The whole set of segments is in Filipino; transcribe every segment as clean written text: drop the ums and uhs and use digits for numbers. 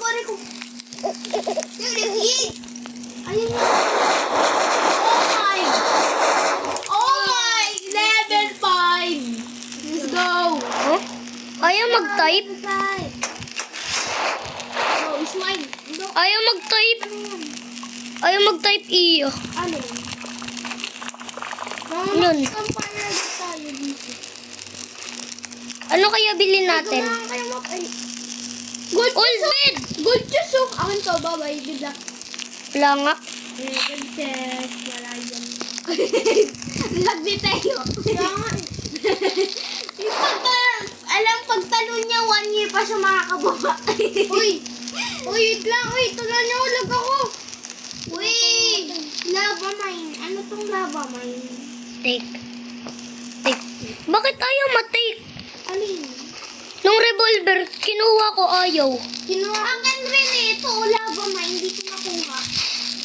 aray ko. Ayun na. Oh my! Level 5! Let's go! Huh? Ayaw mag-type? Oh, slime. Ayaw mag-type? Ayaw mag-type iyo. Ano yun? Yun. Campfire tayo dito. Ano kaya bilhin natin? Gold Old bed! Gold chusok! Akin to, bye-bye. Good luck. Wala nga. Good test. Wala yan. Lag ni Teo. Pagtanong niya, 1 year pa siya makakababa. Uy! Uy, wait lang. Uy, tulan niyo. Lag ako. Uy! Lava mine. Ano tong lava mine? Take. Take. Bakit ayaw ma-take? Alin? Nung revolver, kinuha ko ayaw. Kinuha. Akin rin eh. Ito, lava mine. Hindi ko nakuha.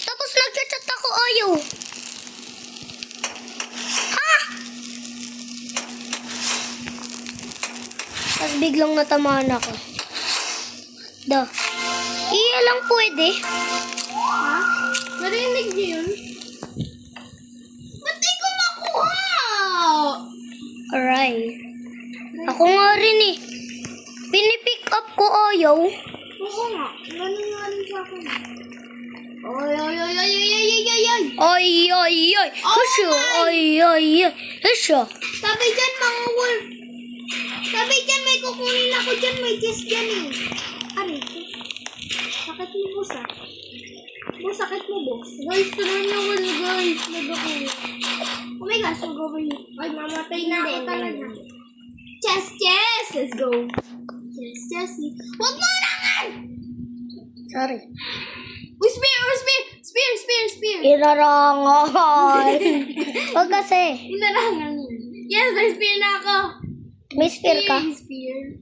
Tapos nagchat-chat ako ayaw. Ha? Tapos biglang natamaan ako. Da. Iya lang pwede. Ha? Narinig niyo yun? Ba't di ko makuha? Aray. Ako nga rin eh. Pinipick up ko ayaw. Oo nga. Ganun nga rin sa akin. Oy, oy, oy, oy, oy, oy, oy, oy. Ay, ay, ay. Husyo. Ay, ay, ay. Husyo. Sabi dyan, mga wolf. Sabi dyan, may kukunin ako dyan. May chest dyan eh. Ano ito? Sakit mo, boss ah. Boss, sakit mo, boss. Guys, tuloy niyo wala, guys. Nag-ako. Oh my gosh, I'll go over here. Ay, mamatay na ako talaga. Chest, chest! Let's go. Chest, chest. Huwag mo naman! Sorry. Uy, spear! Uy, spear! Spear, spear, spear! Inarangan. Huwag kasi. Inarangan mo. Yes, may spear na ako. May spear ka? Spear.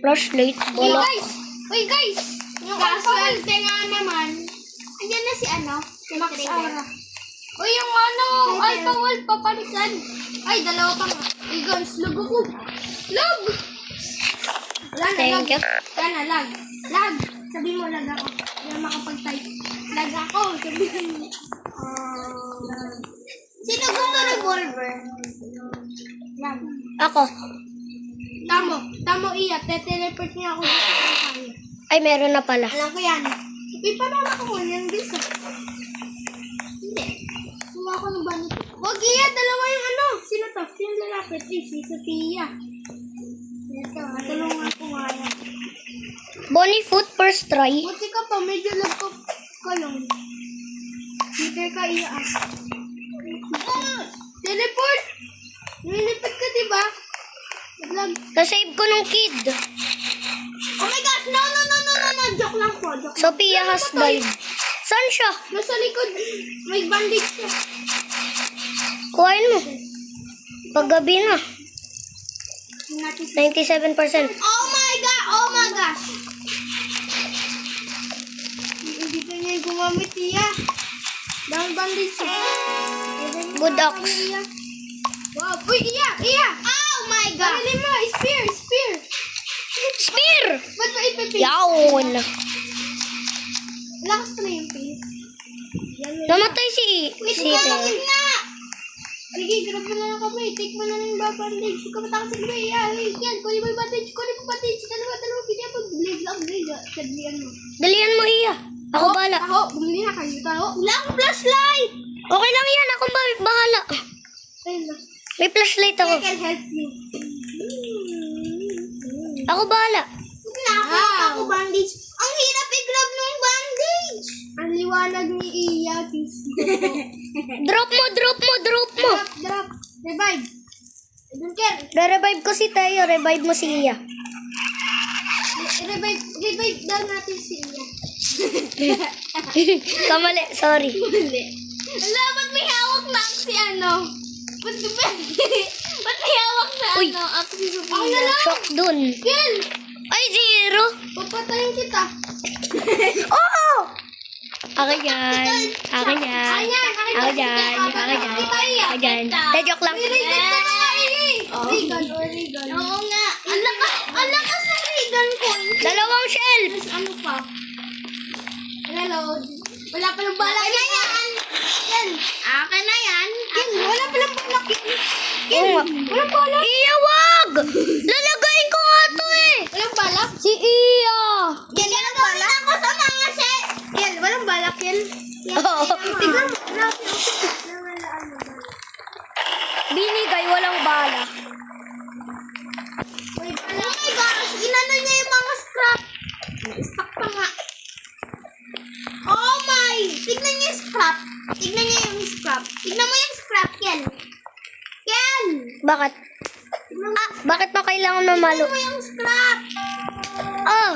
Flashlight. Uy, Wala. guys! Uy, guys! Yung kaswerte nga naman. Andyan na si ano? Si Max Aura. Uy, yung ano, Alpha Wolf, papalitan. Ay, dalawa pa nga. Uy, guys, lag ako. Lag! Wala na, lag. Thank you. Wala na, lag. Lag! Sabi mo, lag ako. Wala makapag-type. Lag ako, sabi mo. Sino gusto revolver? Lag. Ako. Tamo, tamo iya. Te-teleport niya ako dito sa kanya. Ay, meron na pala. Alam ko yan. Uy, paano ako yan, guys? Hindi. Kuha ko ng banito. Huwag iya, dalawa yung ano. Sino to? Sino lalapit? Si Sophia. Ito, tulungan ko nga yan. Bonnie foot first try. Buti ka pa, medyo lagko ka lang. Hindi ka iya. Teleport! Nilipit ka, diba? Naglag. Nasave ko nung kid. Oh my gosh! No, no, no, no, no, no. Joke lang po. Joke lang. Sophia has died. Saan siya? Nasa likod. May bandage siya. Kuhain mo. Paggabi na. 97%. Oh my god! Oh my gosh! Hindi ka niya gumamit, Iya. Dahil bandage siya. Good ox. Wow. Uy, Iya! Iya! Oh my god! Barili mo! Spear! Spear! Spear! Ba't ba ipipil? Yawn. Lakas pa na yung pil. Namatay si Wait, si gagawin na! Sige, grab mo na lang kami. Take mo na lang yung bandage. Huwag ka matang sa gabi. Yan, kunin mo yung bandage. Kunin mo yung bandage. Dalawa. Pinaya mo. Blade lang. Kadlian mo. Dalian mo iya. Ako bala. Ako, bumili na kayo. Wala akong flashlight! Okay lang yan. Ako bahala. Ayun na. May flashlight ako. I can help you. Ako bahala. Ako bandage. Ang hirap i-grab ng bandage. Ang liwanag ni Iya. Drop mo. Drop. Revive. I don't care. Re-revive ko si Teo. Revive mo si Iya. Revive daw natin si Iya. Kamali. Sorry. Ala, ba't may hawak na ako si ano? Ba't may hawak sa Uy. ano? Ako si Sophia. Ako na lang. Shock dun. Kill! Ay, zero. Papatayin kita. Oo! Ako dyan. Ako dyan. Ako dyan. Ako dyan. Joke lang. Regan ko na nga eh. Regan. Oo nga. Ang lakas na Regan ko. Dalawang shelf. Tapos ano pa? Reload. Wala palang balak yan. Yan. Akin na yan. Yan. Wala palang balak yan. Yan. Oo nga. Walang balak. Iya, wag! Lalagayin ko nga to eh. Walang balak. Si Iya. Yan. Walang balak. Ako sa mga set. Yan. Walang balak yan. Yan. Oo. Tignan mo. Grabe. Wala ano ba? Binigay, walang balak. Wait, oh my gosh, inano niya yung mga scrap. Stuck pa nga. Oh my! Tignan niyo yung scrap. Tignan niyo yung scrap. Tignan mo yung scrap, Ken. Ken! Bakit? Bakit pa kailangan mamalo? Tignan mo yung scrap. Oh,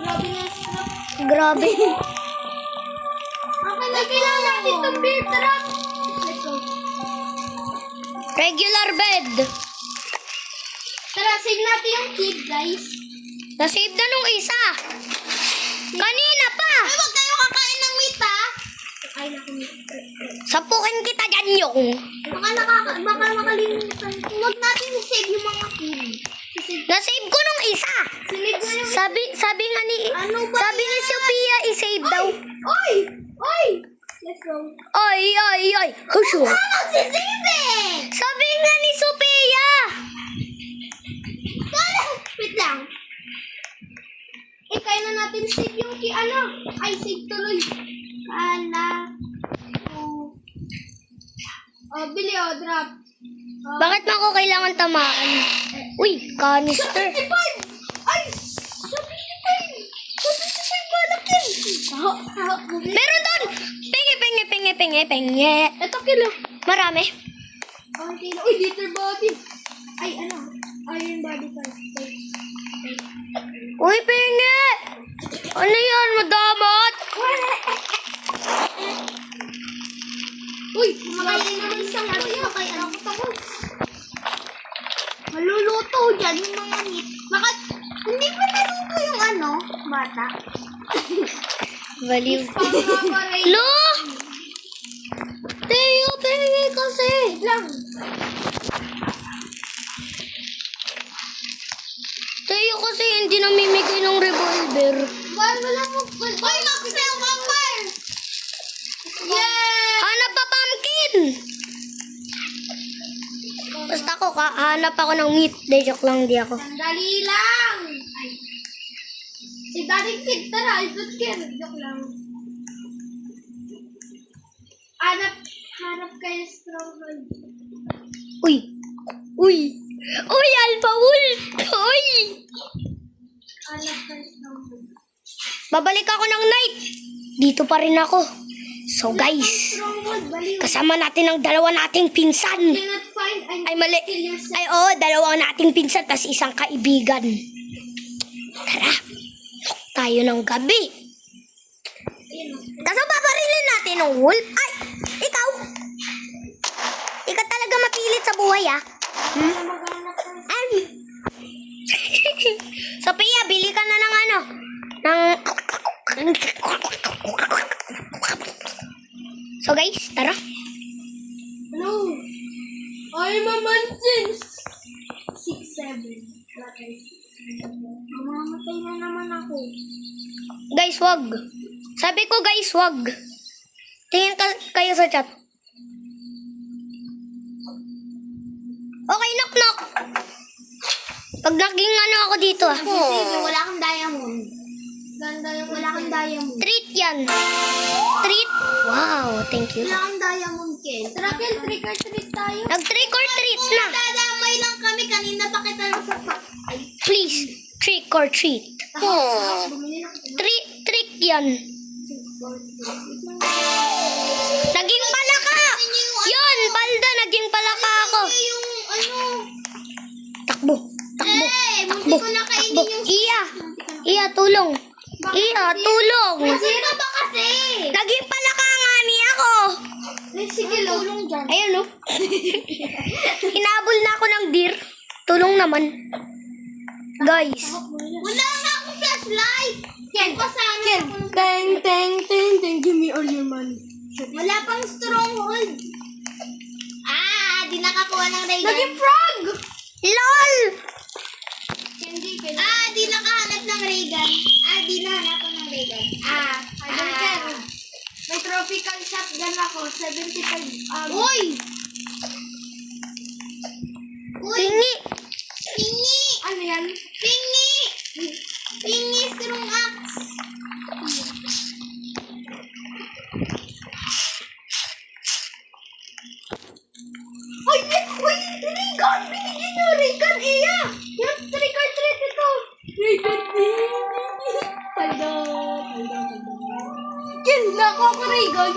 Grabe na yung scrap. grabe. Okay na, kailangan natin itong beer trap. Let's go. Regular bed. Tara, save natin yung kid, guys. Nasave na nung isa. Kanina pa. Ay, huwag kayo kakain ng meat, ha? Kakain ako meat. Sapukin kita dyan yung. Baka makalimutan. Huwag natin i-save yung mga kid. Kasi Nasave ko nung isa. sinave na yung... Sabi nga ni, Ano ba sabi ni yan? Sophia, i-save daw. Oy! Oy! Let's go. Oy, oy, oy. Husyo. Magsisave! Sabi nga ni Sophia. Wait lang. Kaya na natin save yung Ay, save tuloy. Bili drop. Bakit mo ako kailangan tamaan? Uy, canister. 75! Ay! 75! 75 balak yun! Meron doon. Penge. Ito kilo. Marami. Okay na. Uy, liter body. Ay, iron body pa. Uy, penge. Ano yan, madamot? Uy, kumakain na ng isang ako. Maluluto dyan yung mga meat. Bakit? Hindi ba naluto yung bata? Baliw. Pang-operate. Lo! Teo, penge kasi. Lang. Teo kasi hindi namimigay ng revolver. Wala mo. Uy, Maxel, vampire! Yeah! Hanap pa pumpkin! Basta ako, hanap ako ng meat. De, joke lang, di ako. Sandali lang! Ay. Si Daddy Kid, tara, ikot Kid. Joke lang. Hanap kayo stronghold. Uy, Alpha Wolf! Uy! Hanap kayo stronghold. Babalik ako ng night. Dito pa rin ako. So guys, Stronghold, baliw. kasama natin ang dalawa nating pinsan. Cannot find and Ay, mali. kill yourself. Ay, oo, dalawa nating pinsan, tas isang kaibigan. Tara, tayo ng gabi. Ayun, Tapos paparilin natin ng wolf. Ay, ikaw. Ikaw talaga mapilit sa buhay, ah. maghanap ka. Ay. Sophia, bili ka na ng So guys, tara. Hello. I'm a mansin. 6-7. Mamamatay na naman ako. Guys, wag. Sabi ko guys, wag. Tingin kayo sa chat. Okay, knock. Pag naging ako dito, ah. Sige, wala kang diamond. Ganda yung wala kang diamond. Treat yan. Treat? Wow, thank you. Wala kang diamond, Ken. Tara, Ken, trick or treat tayo. Nag-trick or treat na. Dadamay lang kami. Kanina pa kita lang sa pa. Ay, Please, trick or treat. bumili lang. Trick yan. Naging palaka. Yun, palda, naging palaka ako. Yung Takbo. munti ko na kainin yung... Iya, tulong. Iya, tulong. Sino ba kasi? Naging palaka nga niya ako. Sige, tulong dyan. Ayun, no? Hinabol na ako ng deer. Tulong naman. Guys. Wala na akong flashlight. Ken, pasana ako. Teng, give me all your money. Wala pang stronghold. Di nakakuha ng Raygan. frog! LOL! Di nakahanap ng ray gun. Di na hanapan ng ray gun. May tropical shotgun ako. 75. Uy! Tingi. Pingi! Ano yan? Pingi! Pingi strong axe. Uy! Raygun! Binigyan nyo Raygun, Iya! Yan, trick or treat ito! Raygun, Paldo. Ganda ko ako, Raygun.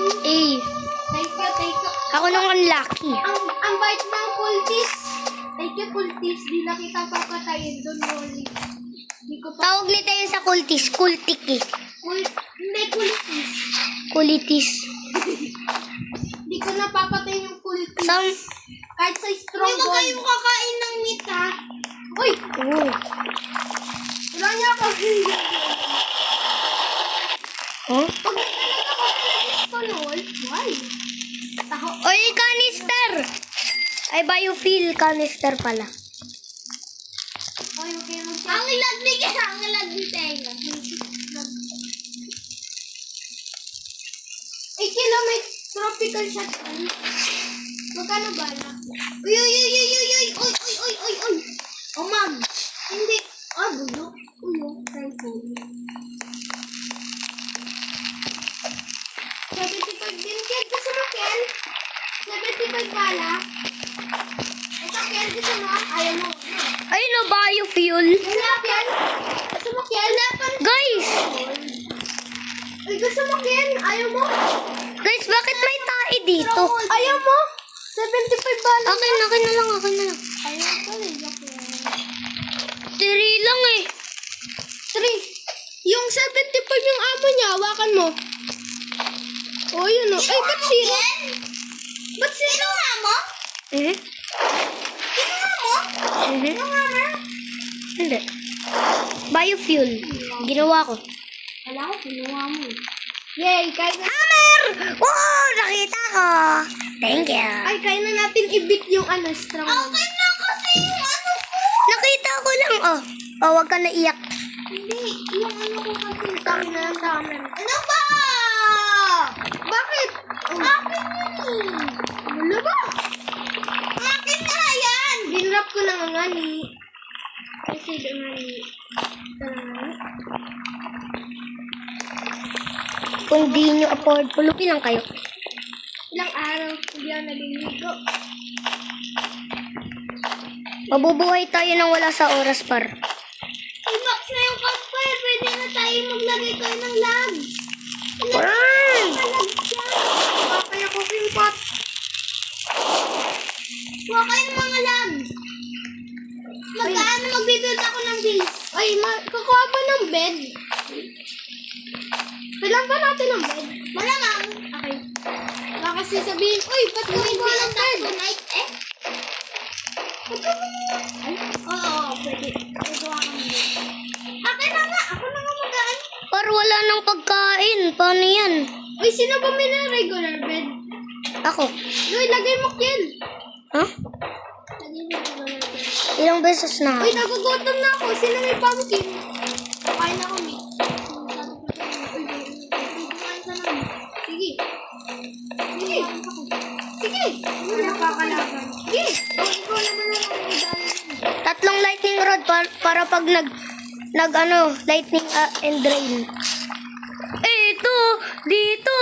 Thank you. Ako nung unlucky. Ang bait ng kultis. Thank you, kultis. Di na kita papatayin. Don't worry. Di ko pa... Tawag nito yun sa kultis. Kultiki. Hindi, kultis. Kulitis. Di ko na papatayin yung kultis. Kahit sa strong Uy, huwag kayong kakain ng meat, ha? Uy! Oo. Wala niya ako. Huh? Pag talaga ako pistol, why? Taho. Oy, canister! Ay, biofuel canister pala. Oy, okay mo siya. Ang ilaglig ka. Ang ilaglig tayo. 8 kilo may tropical shotgun. Magkano ba na? Uy! Oh, ma'am. Hindi. Bulok. Thankful. 75 din. Ken, gusto mo, Ken? 75 pala. Ito, Ken, gusto mo? Ayaw mo. Ay, no, biofuel. Wala, Ken. Gusto mo, Ken? Wala pa rin. Guys! Uy, gusto mo, Ken? Ayaw mo? Guys, bakit may tae dito? Ayaw mo? 75 pala. Akin na lang. Ayaw pa rin. 3 lang eh. 3. Yung 75 yung amo niya, hawakan mo. Oh, yun o. Ay, ba't zero? Ba't zero nga mo? Kinuha mo? Kinuha mo? Hindi. Biofuel. Ginawa ko. Wala ko, kinuha mo. Yay, kaya na. Hammer! Oo, nakita ko. Thank you. Ay, kaya na natin i-beat yung strong. Okay na kasi yung ko. Nakita ko lang, oh. Oh, wag ka naiyak. Hindi, yung ko kasi dami na ng dami. Ano ba? Bakit? Akin yun. Ano ba? Akin na yan. Binrap ko na nga ni. Kasi Kung di nyo afford, pulupin lang kayo. ilang araw hindi ako naliligo. Mabubuhay tayo nang wala sa oras, par. I-box na yung campfire. Pwede na tayo maglagay kayo ng logs. Burn! Kaya ko yung pot. Huwag kayo ng mga logs. Magbibuild ako ng base. Ay, kukuha ba ng bed? Kailan ba natin ng bed? Malamang. Okay. Baka kasi sabihin, uy, ba't kukuha ng bed? Tonight, Oo, pwede. Gagawa kami bed. Akin na nga. Ako na nga magaan. Par, wala nang pagkain. Paano yan? Uy, sino ba may na regular bed? Ako. Uy, lagay mo yan. Ha? Lagay mo regular bed. Ilang beses na? Uy, nagugutom na ako. Sino may pumpkin? Kain ako, meat. Kumain ka na. Sige. Sige. Sige. Hindi nakakalaban. Sige. Ikaw naman lang ang medalya. 3 lightning rod para pag lightning and drain. Ito, dito.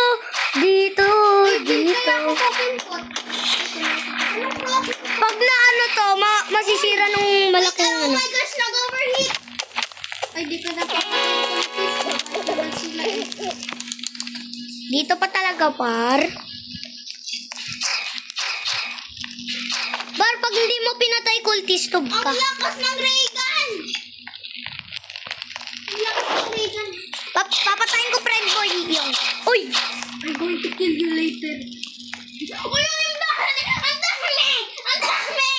Kaya ako kapimpot. Pag na masisira nung malaking Oh my gosh, nag-overheat. Ay, di ko na papakimpot. Sila Dito pa talaga, par. Par, pag hindi mo pinatay, cultist tube ka. Ang lakas ng ray gun! Ang lakas ng ray gun. Papatayin ko, friend boy, yung. Uy! I'm going to kill you later. Uy, ang dami! Ang dami! Ang dami!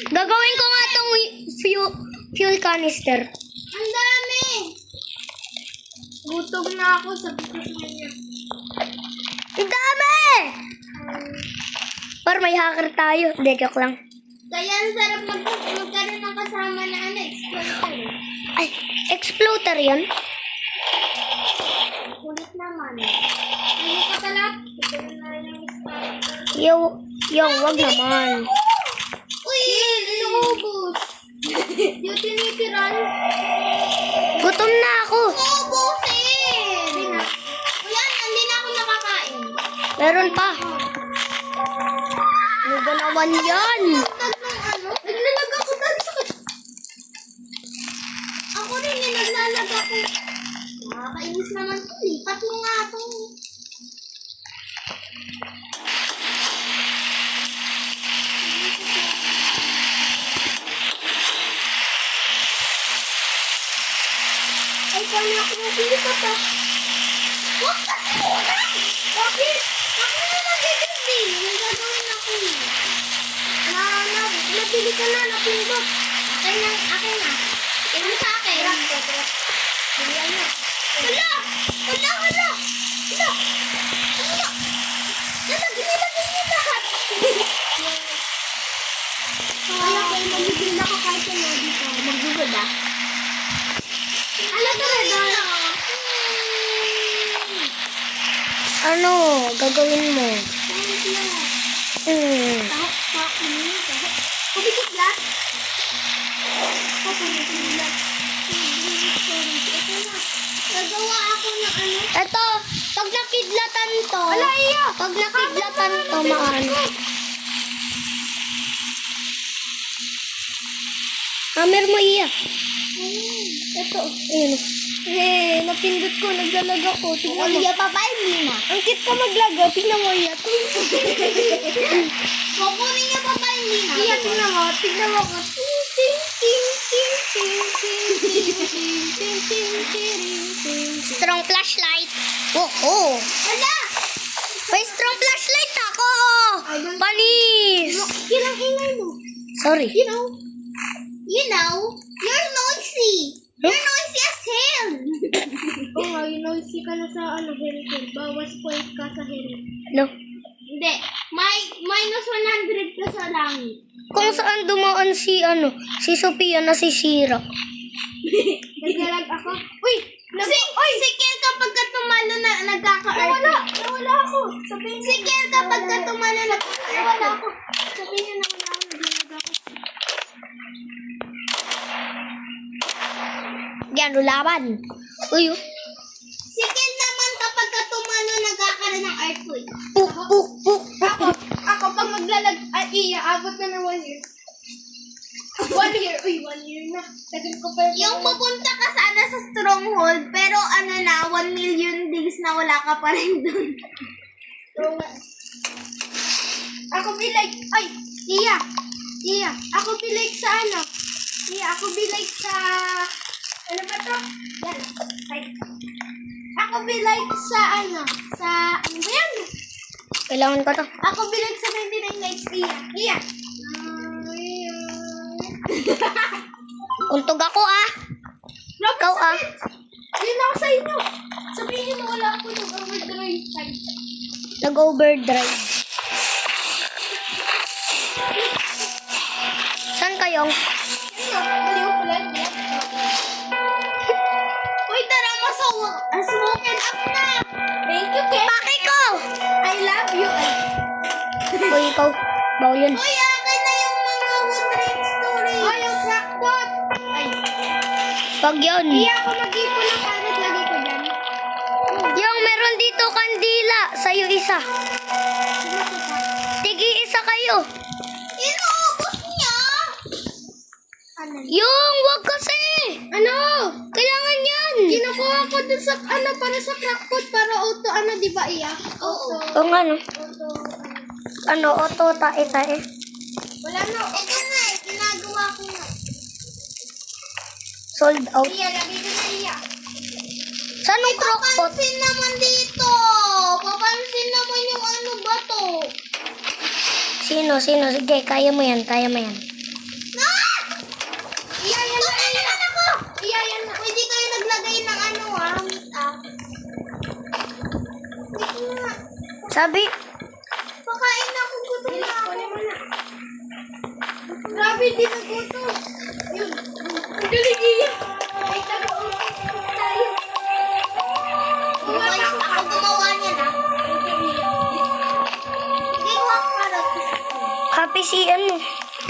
Gagawin ko nga tong fuel canister. Ang dami! Gutom na ako, sabi ko sa kanya. Ang dami! Par, may hacker tayo. Hindi, joke lang. Kaya ang sarap magkaroon ng kasama na exploiter. Ay, exploder yan? Kulit naman. Ano ka talap? Ito na yung starter. Yo, wag naman. Uy! Naubos! Yung tinitiran. Gutom na ako. Naubusin! Wala, hindi na ako nakakain. Meron pa. Ano ba naman yan? Naglalag ako dahil sa... Ako rin eh, naglalag ako. Nakakainis naman ito. Lipat mo nga ito. Ay, paano ako naglipat ah? Huwag kasi muna! Bakit? Ako na nag-i-green. May gagawin ako eh. Nabili ka na, napindot. Akin na. Ito sa akin. Bilihan na. Hala! Nalagyan mo lahat. Kaya kayo mag-build ako kahit ano dito. Mag-build ah. Alam ka rin Ano gagawin mo? Pabigit lahat. Nagawa ako ng ano. Eto, pag nakidlatan to. Ala, iya. Pag nakidlatan to, maano. Hammer mo, iya. Ito, ayun. Napindot ko, naglalag ako. Tingnan mo. Iya pa ba? Hindi na. Ang cute ka maglaga. Tingnan mo, iya. Kukunin niya pa ba? Hindi na. Iya, tingnan mo. Tingnan mo ko. Strong flashlight. Oh. Wala! May strong flashlight ako. Panis. Yun ang ingay mo. Sorry. You know, you're noisy. You're noisy as hell. Oo nga, noisy ka na sa heritage. Bawas point ka sa heritage. No. Hindi. Minus 100 ka sa langit. Kung saan dumaan si Sophia na si Shira. Naglalag ako. Uy! Si Kel kapag ka tumalo na nagkaka-earth. Nawala ako. Si Kel kapag ka tumalo nawala ako. Sabihin niya nawala ako. Naglalag ako. Yan, lulaban. Uy, Si Kel naman kapag ka tumalo nagkakaroon ng earthquake. Ako pag maglalag, abot na ng 1 year. 1 year, 1 year na. Tagal ko pa Yung pupunta ka sana sa stronghold, pero 1 million days na wala ka pa rin doon. Ako be like, Iya, ako be like sa ako be like sa, ano ba to? Yan, ay. Ako be like sa ano ba yan? kailangan ko to. Ako be like sa 99 nights, Iya. Untog ako Ikaw Yun ako sa inyo. Sabihin mo wala ako nung overdrive time. Nag-overdrive. Saan kayong? Baliw ko lang. Uy, tara mo sa smoking up na! Thank you, Ken. Paki ko! I love you. Uy, ikaw. Bawal yun. Uy, akin na yung mga wood rain story! Oh, yung crackpot. Ay, Wag yun. Iya ako mag-ipon ng carrot. Lagi ko dyan. Yung meron dito kandila. Sa'yo isa. Tigi isa kayo. Inuubos niya! Yung wag kasi. Ano? Kailangan yan. Kinukuha ko dun sa, para sa crackpot, para auto, di ba, Iya? Oo. O nga no. Auto, Oto tae. wala na. Ito na eh, ginagawa ko na. Sold out. Iya, lagi ko na, Iya. Saan yung crockpot? Papansin naman dito! Papansin naman yung ano ba to? Sino? Sige, kaya mo yan. Ah! Iya, yan Doon na naman ako! Iya, yan na. Pwede kayo naglagay ng meet up. Ito na. Sabi, Pakain na ako, gutom na ako. Grabe, di nagutom. Yun. Ang galing, Iya.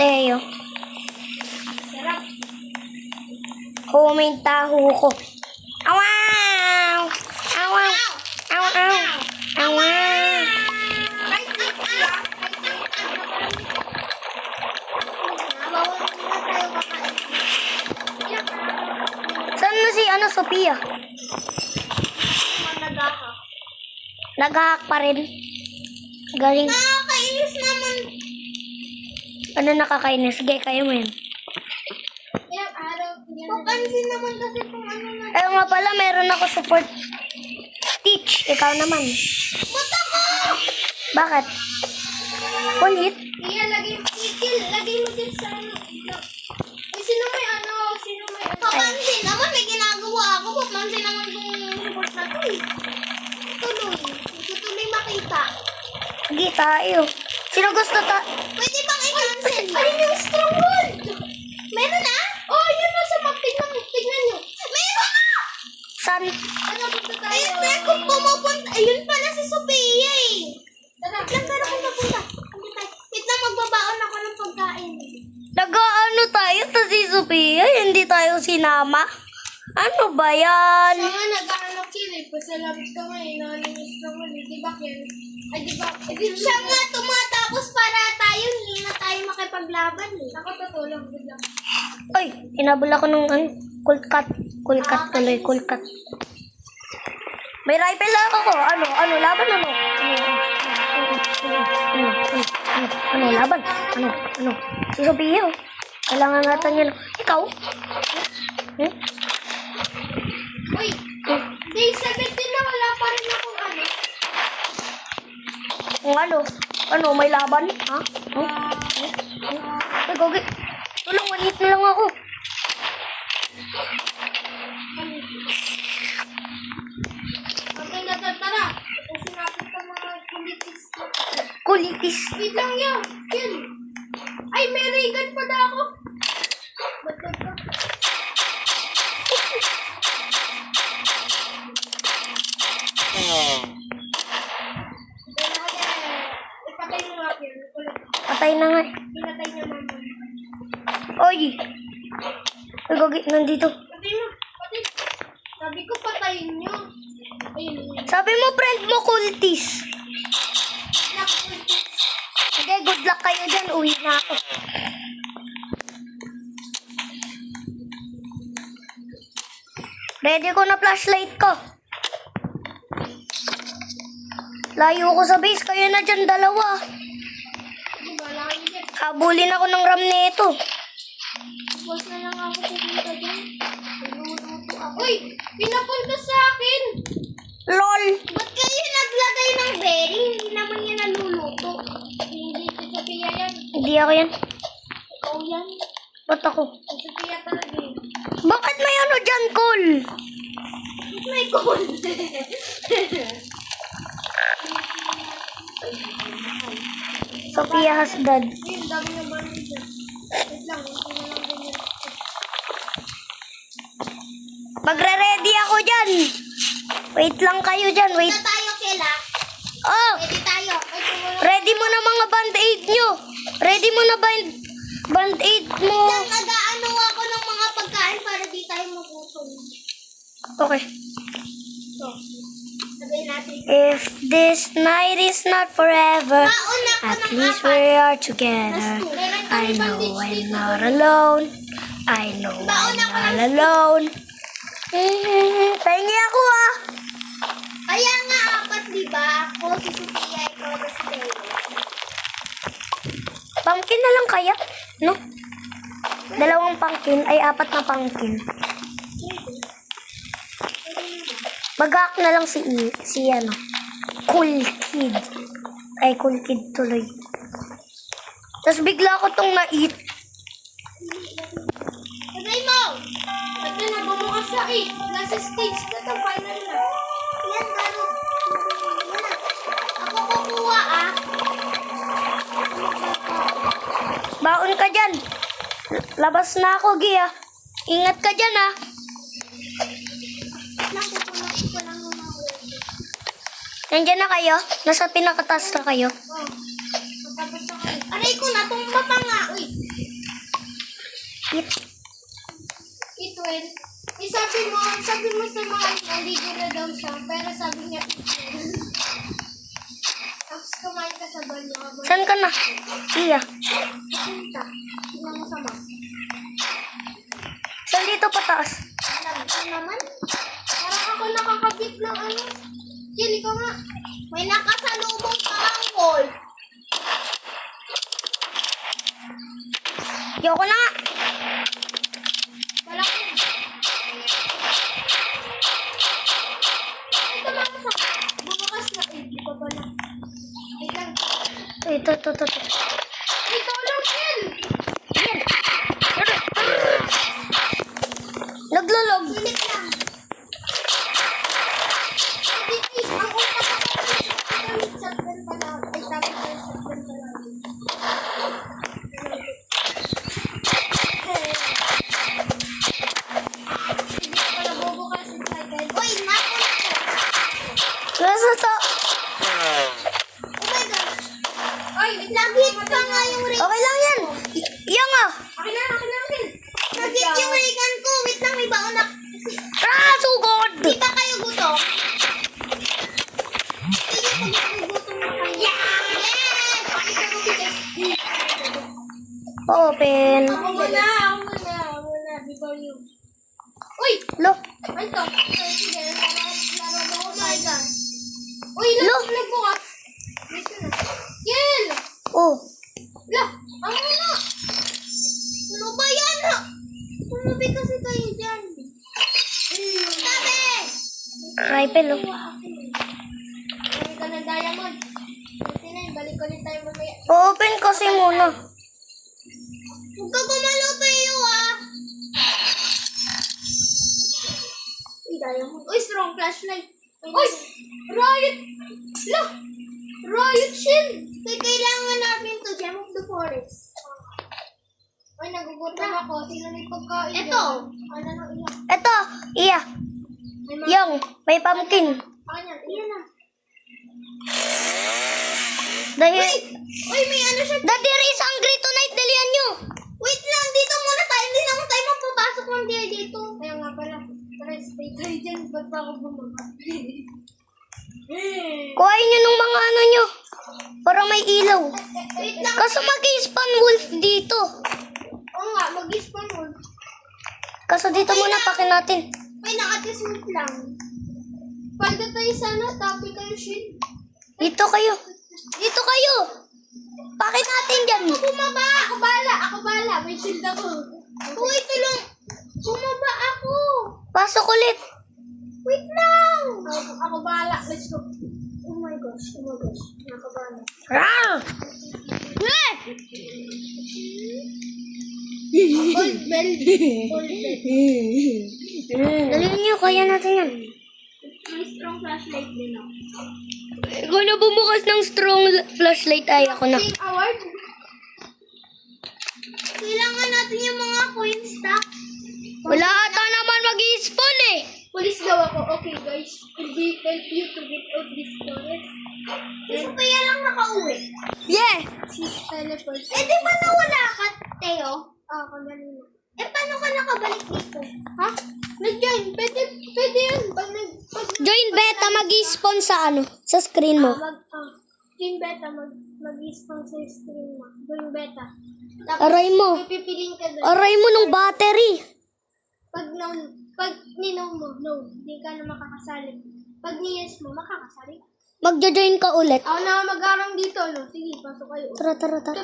Teo. Sarap. Huming taho ko. Awaw! Awaw! Awaw! Awaw! Kahit na kuya. Bawal na tayo kakain. Saan na si Sophia? Managa ka. Nag-hack pa rin. Galing. Nakakainis naman. Ano nakakainis? Sige, kaya mo yan. Ilang araw. Papansin naman kasi kung ano na. Ayaw nga pala, meron ako support. Teach, ikaw naman. Mata ko! Bakit? Ulit? Iya, lagay mo din sa ano. Ay, sino may ano? Papansin naman, may ginagawa ako. Papansin naman kung support na to eh. Tuloy. Tuloy makita. Sige, tayo. Sino gusto Pwede bang i-cancel? Ayun yung stronghold! Meron na? Oh, yun na sa map. Tignan nyo. Meron na! San? Ano, punta tayo? Ayun na, kung pumupunta. Ayun pala si Sophia eh. Tara. Diyan ka na kung napunta. Wait lang, magbabaon ako ng pagkain. Nag-ano tayo to si Sophia? Hindi tayo sinama? Ano ba yan? Siya nga nag-aanap sila eh. Pasalamat ka nga eh. Nakanin yung stronghold eh. Di ba yan? Ay, di ba? Eh, di Siya nga tumatapos para tayo, hindi na tayo makipaglaban eh. Ako totoo lang. Good lang. Ay, inabol ako ng kulkat. Kulkat tuloy, kulkat. May rifle lang ako. Ano, laban ano? Ano, laban? Ano? Si Sophia, oh. Kailangan natin yan. Ikaw? Hmm? Uy! Day 17 na wala pa rin akong ano. Kung ano, may laban? Ha? Ay, gogi. Tulong, manit na lang ako. Okay na, tara. Kasi napit ka mga kulitis. Kulitis. Wait lang yun. Yun. Ay, may ray gun pa na ako. Ba't ka? Ipatay mo nga yun. Ulit. Patay na nga. Pinatay niya mama. Oy. Ay, gogi, nandito. Patay mo. Patay. Sabi ko patayin niyo. Ayun. Sabi mo, friend mo, kultis. Nakulitis. Sige, good luck kayo dyan. Uwi na ako. Ready ko na flashlight ko. Layo ko sa base, kayo na dyan dalawa. Diba, laki dyan. Habulin ako ng ram nito. Boss na lang ako pupunta dyan. Nagluluto ako. Uy! Pinapunta sa akin! LOL! Ba't kayo naglagay ng berry? Hindi naman yan naluluto. Hindi si Sophia yan. Hindi ako yan. Ikaw yan. Ba't ako? Si Sophia talaga eh. Bakit may ano dyan, Cole? May gold. Sophia has dad. Ayun, dami na ba dyan? Wait lang, hindi na lang ganyan. Magre-ready ako dyan. Wait lang kayo dyan, wait. Punta tayo kila. Oh! Ready tayo. Ay, tumulong. Ready mo na mga band-aid nyo. Ready mo na band-aid mo. Lang nag-aano ako ng mga pagkain para di tayo magutom. Okay. So, sabihin natin. If this night is not forever, Mauna ko at ng least apat. we are together. I know I'm not alone. I know I'm not alone. Pahingi ako ah. Kaya nga apat, di ba? Ako, si Sophia, ikaw, si Teo. Pumpkin na lang kaya? No? Dalawang pumpkin ay apat na pumpkin. Mag-hack na lang si ano. Cool Kid. Ay, Cool Kid tuloy. Tapos bigla ko tong na-eat. Sabay mo! Ba't na bumukas sa eh? Nasa stage na to, final na. Yan, garo. Yan. Ako kukuha, ah. Baon ka dyan. Labas na ako, Gia. Ingat ka dyan, ah. Nakukuha ko lang ng mga ulo. Nandyan na kayo? Nasa pinakataas na kayo? Oh. Matapos na kayo. Aray ko, natumba pa nga. Uy, Eat. Eat well. Eh, sabi mo sa mga naligo na daw siya, pero sabi niya eat well. Tapos kumain ka sa banyo. Saan ka na? Iya. Punta. Tingnan mo sa map. Saan dito pataas? Ano naman? Parang ako nakakabit ng ano. Kili ko nga. May nakasalubong parang wolf. Yoko na nga. Malaki. Ito mga sa bumakas na. Eh, di pa ba na? Wait lang. Ito. Ito lang, Kel. Naglulog. Sulit lang. Hindi, ang utak ako. Shotgun pala. Ay, sabi ko yung shotgun pala. Hindi ko pala bubukas yung shotgun. Uy, mako na ko. Nasa to. Oh my God. Ay, wait lang. Nag-hit pa nga yung ray. Okay lang yan. Yan nga. Akin na, Kel. Nag-hit yung ray gun ko. Wait lang, may baon na. Sugod. Di ba kayo gutom? Sige, pag nagugutom na kayo. Yes! Pakita mo, bigas. Open. Ako muna. Before you. Uy! Lo. Ano to? Sige, laro mo. Oh my God. Uy, Lo. nagbukas. Listen na. Kel! Oh. La! Ang ano? Ano ba yan? Tumabi kasi kayo dyan. Sabi! Rifle, oh. Balik ka ng diamond. Kasi na, balik ulit tayo mamaya. Open kasi muna. Huwag ka gumalo tayo ah. Uy, diamond. Uy, strong flashlight. Uy! Riot! La! Riot shield! Kaya kailangan natin to Gem of the Forest. Uy, nagugutom ako. Sino may pagkain? Ito. Ano na, iyak. Ito. Iya. May mga... Yung. May pumpkin. Ayan, iyan na. Dahil. Uy, may ano siya. Daddy is hungry tonight. Dalian nyo. Wait lang, dito muna tayo. Hindi naman tayo magpapasok ng dia dito. Kaya nga pala. Tara, stay tayo dyan. Ba't pa ako bumaba? Kuhain nyo nung mga ano nyo. Para may ilaw. Wait lang. Kaso mag-spawn wolf dito. Oo nga, mag-spawn wolf. Kaso dito muna pakin natin. May nakatismit lang. Palda tayo sana. Tapi tayo shield. Dito kayo. Dito kayo. Pakin natin dyan. Bumaba! Ako bala. May shield ako. Uy, tulong. Bumaba ako. Pasok ulit. Wait lang. Ako bala. Let's go. Oh my gosh. Nakabala. Rar! Gold bell. Gold bell. Dalian nyo. Kaya natin yan. May strong flashlight din ako. Ikaw na bumukas ng strong flashlight. Ay, ako na. Pink award? Kailangan natin yung mga coin stock. Wala ata naman mag-spawn eh. Police daw ako. Okay guys. Could we help you to get out this forest? Si Sophia lang nakauwi. Yeah. She's teleport. Eh, di ba nawala ka, Teo? Ako na rin. Eh, paano ka nakabalik dito? Ha? Nag-join. Pwede yun. Pag Join beta mag-spawn sa ano? Sa screen mo. Join beta. Mag-spawn sa screen mo. Join beta. Tapos, Aray mo. may pipiliin ka doon. Aray mo nung battery. Pag ninaw mo, no, hindi ka na makakasali. Pag niyes mo, makakasali. Magja-join ka ulit. Ako na mag-arang dito, no? Sige, pasok kayo. Tara. Tut.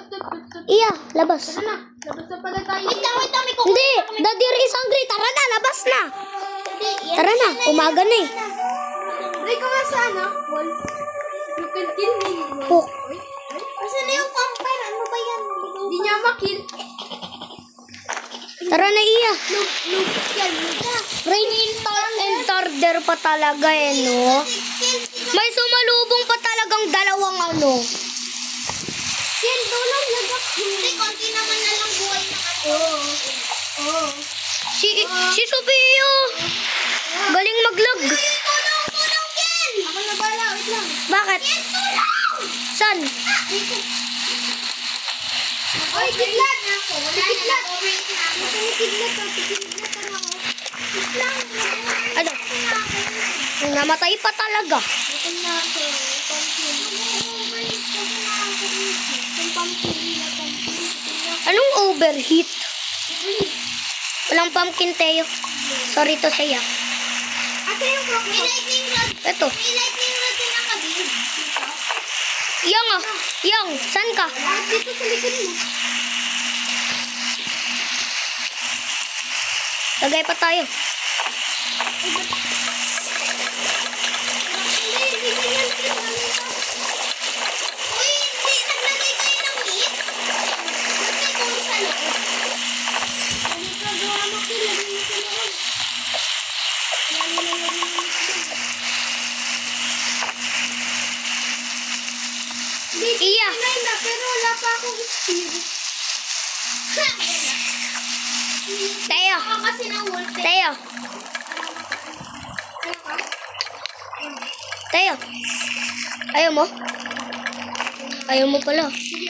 Iya, labas. Tara na, labas na pala tayo. Wait lang, may kukunin. Hindi, Daddy is hungry. Tara na, labas na. Hindi, yan. Tara na, umaga na eh. Try ko nga sa ano, Paul. You can kill me. Hook. Asan na yung vampire? Ano ba yan? Hindi niya makill. Tara na, Iya. Yan, Rain and thunder pa talaga eh, no? May sumalubong pa talagang dalawang ano. Yan, tulong lagak. Hindi, konti naman na lang buhay na kasi. Oo. Si Sophia. Galing maglag. Tulong, Ken! Ako na bala, wait lang. Bakit? Ken, tulong! San? Dito. Oy, kidlat! Wala Si na, kidlat! overheat na ako. Ito ni kidlat to. Si kidlat ako. Wait lang. Ano? Namatay pa talaga. Ito na ako. Pumpkin. Overheat kasi na ako. Yung pumpkin na pumpkin. Anong overheat? Walang pumpkin, Teo. Sorry to say, ah. Asa yung croc May lightning rod. Ito. May lightning rod din nakabuild. Dito. Yang, ah. Yang, saan ka? Ah, dito sa likod mo. Lagay pa tayo. Hindi ganyan. Uy, hindi. Naglagay kayo ng meat? Lagay ko sa loob. Ano ka gawa mo ko? Lagyan mo sa loob. Lagyan mo sa loob. Hindi, Iya. tinay na, pero wala pa akong spirit. Teo. Ako kasi ng wolf. Teo. Ano ka? Teo. Ayaw mo? Ayaw mo pala. Wait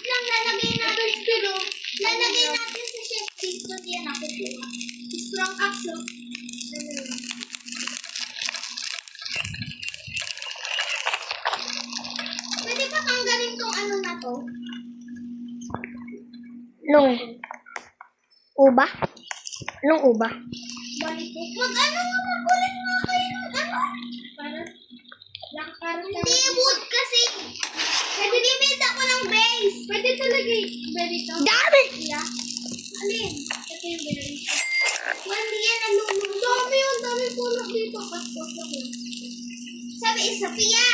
lang, lalagay natin pero lalagay natin sa chef dito. Yan ako po. Strong axe. Oh. Pwede pa tanggalin tong ano na to? Nung uba? Anong uba? Balik ko. Mag-ano nga, magulit nga kayo ng ano? Parang Hindi, wood kasi. Pwede limit ako ng base. pwede talaga berry to. Dami! Yeah. Alin? Ito yung berry. Hindi yan nalulunod. Dami yun, dami puno dito. Paspos ako. Sabi, Sophia!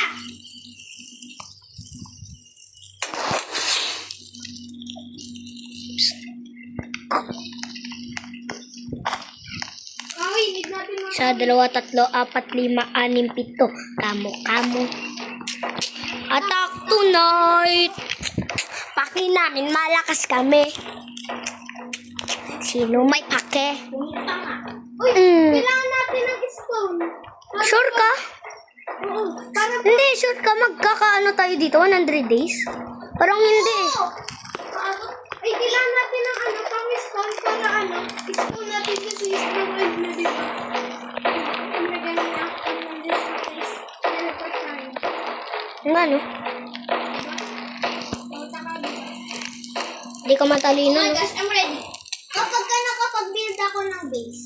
Ay, need natin mga... Sa 2, 3, 4, 5, 6, 7. Kamo. Attack tonight! Paki namin, malakas kami. Sino may pake? Punta nga. Uy, Mm. kailangan natin ng stone. Sure ka? Oo, para Hindi, sure ka. Magkakaano tayo dito? 100 days? Parang hindi. paabot. Ay, kailangan natin ng ano, pang stone para ano, stone natin kasi strong egg na dito. Ilagay na natin ng this place. Teleport tayo. Ang ano? Punta ka dito. Hindi ka matalino, Oh my no? gosh, I'm ready. Kapag ka nakapag-build ako ng base.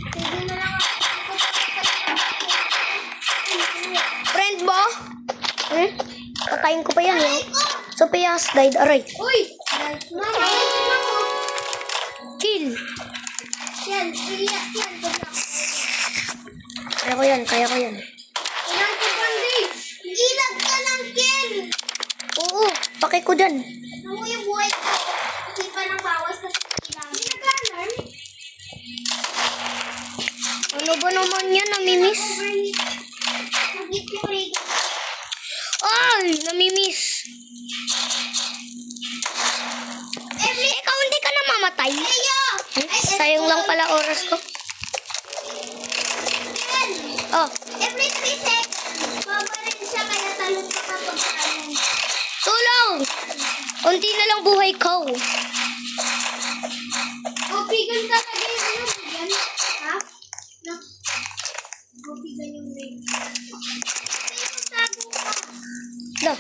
Sige na lang ako. Friend mo? Hmm? Patayin ko pa yan, Ay eh. ko! Sophia has died. Aray. Uy! Mama, ito ako. Kill. Yan, iyak yan. Kaya ko yan. Kailangan ko bandage. Ilag ka ng kill! Oo, pake ko dyan. Namu yung buhay ko. Hindi pa ng bawas kasi kailangan. Hindi nag-alarm. Ano ba naman yan, namimiss? Overheat. Nag-hit yung rig. Ay, namimiss. Ikaw hindi ka namamatay. Ayo! Sayang lang pala oras ko. Yan! Oh, Every 3 seconds, babaril siya kaya talon ka kapag ano. tulong! Unti na lang buhay ko. O, bigan talaga yung ano, bigan. Ha? No? O, bigan yung ring. Ayun, tago ka. No,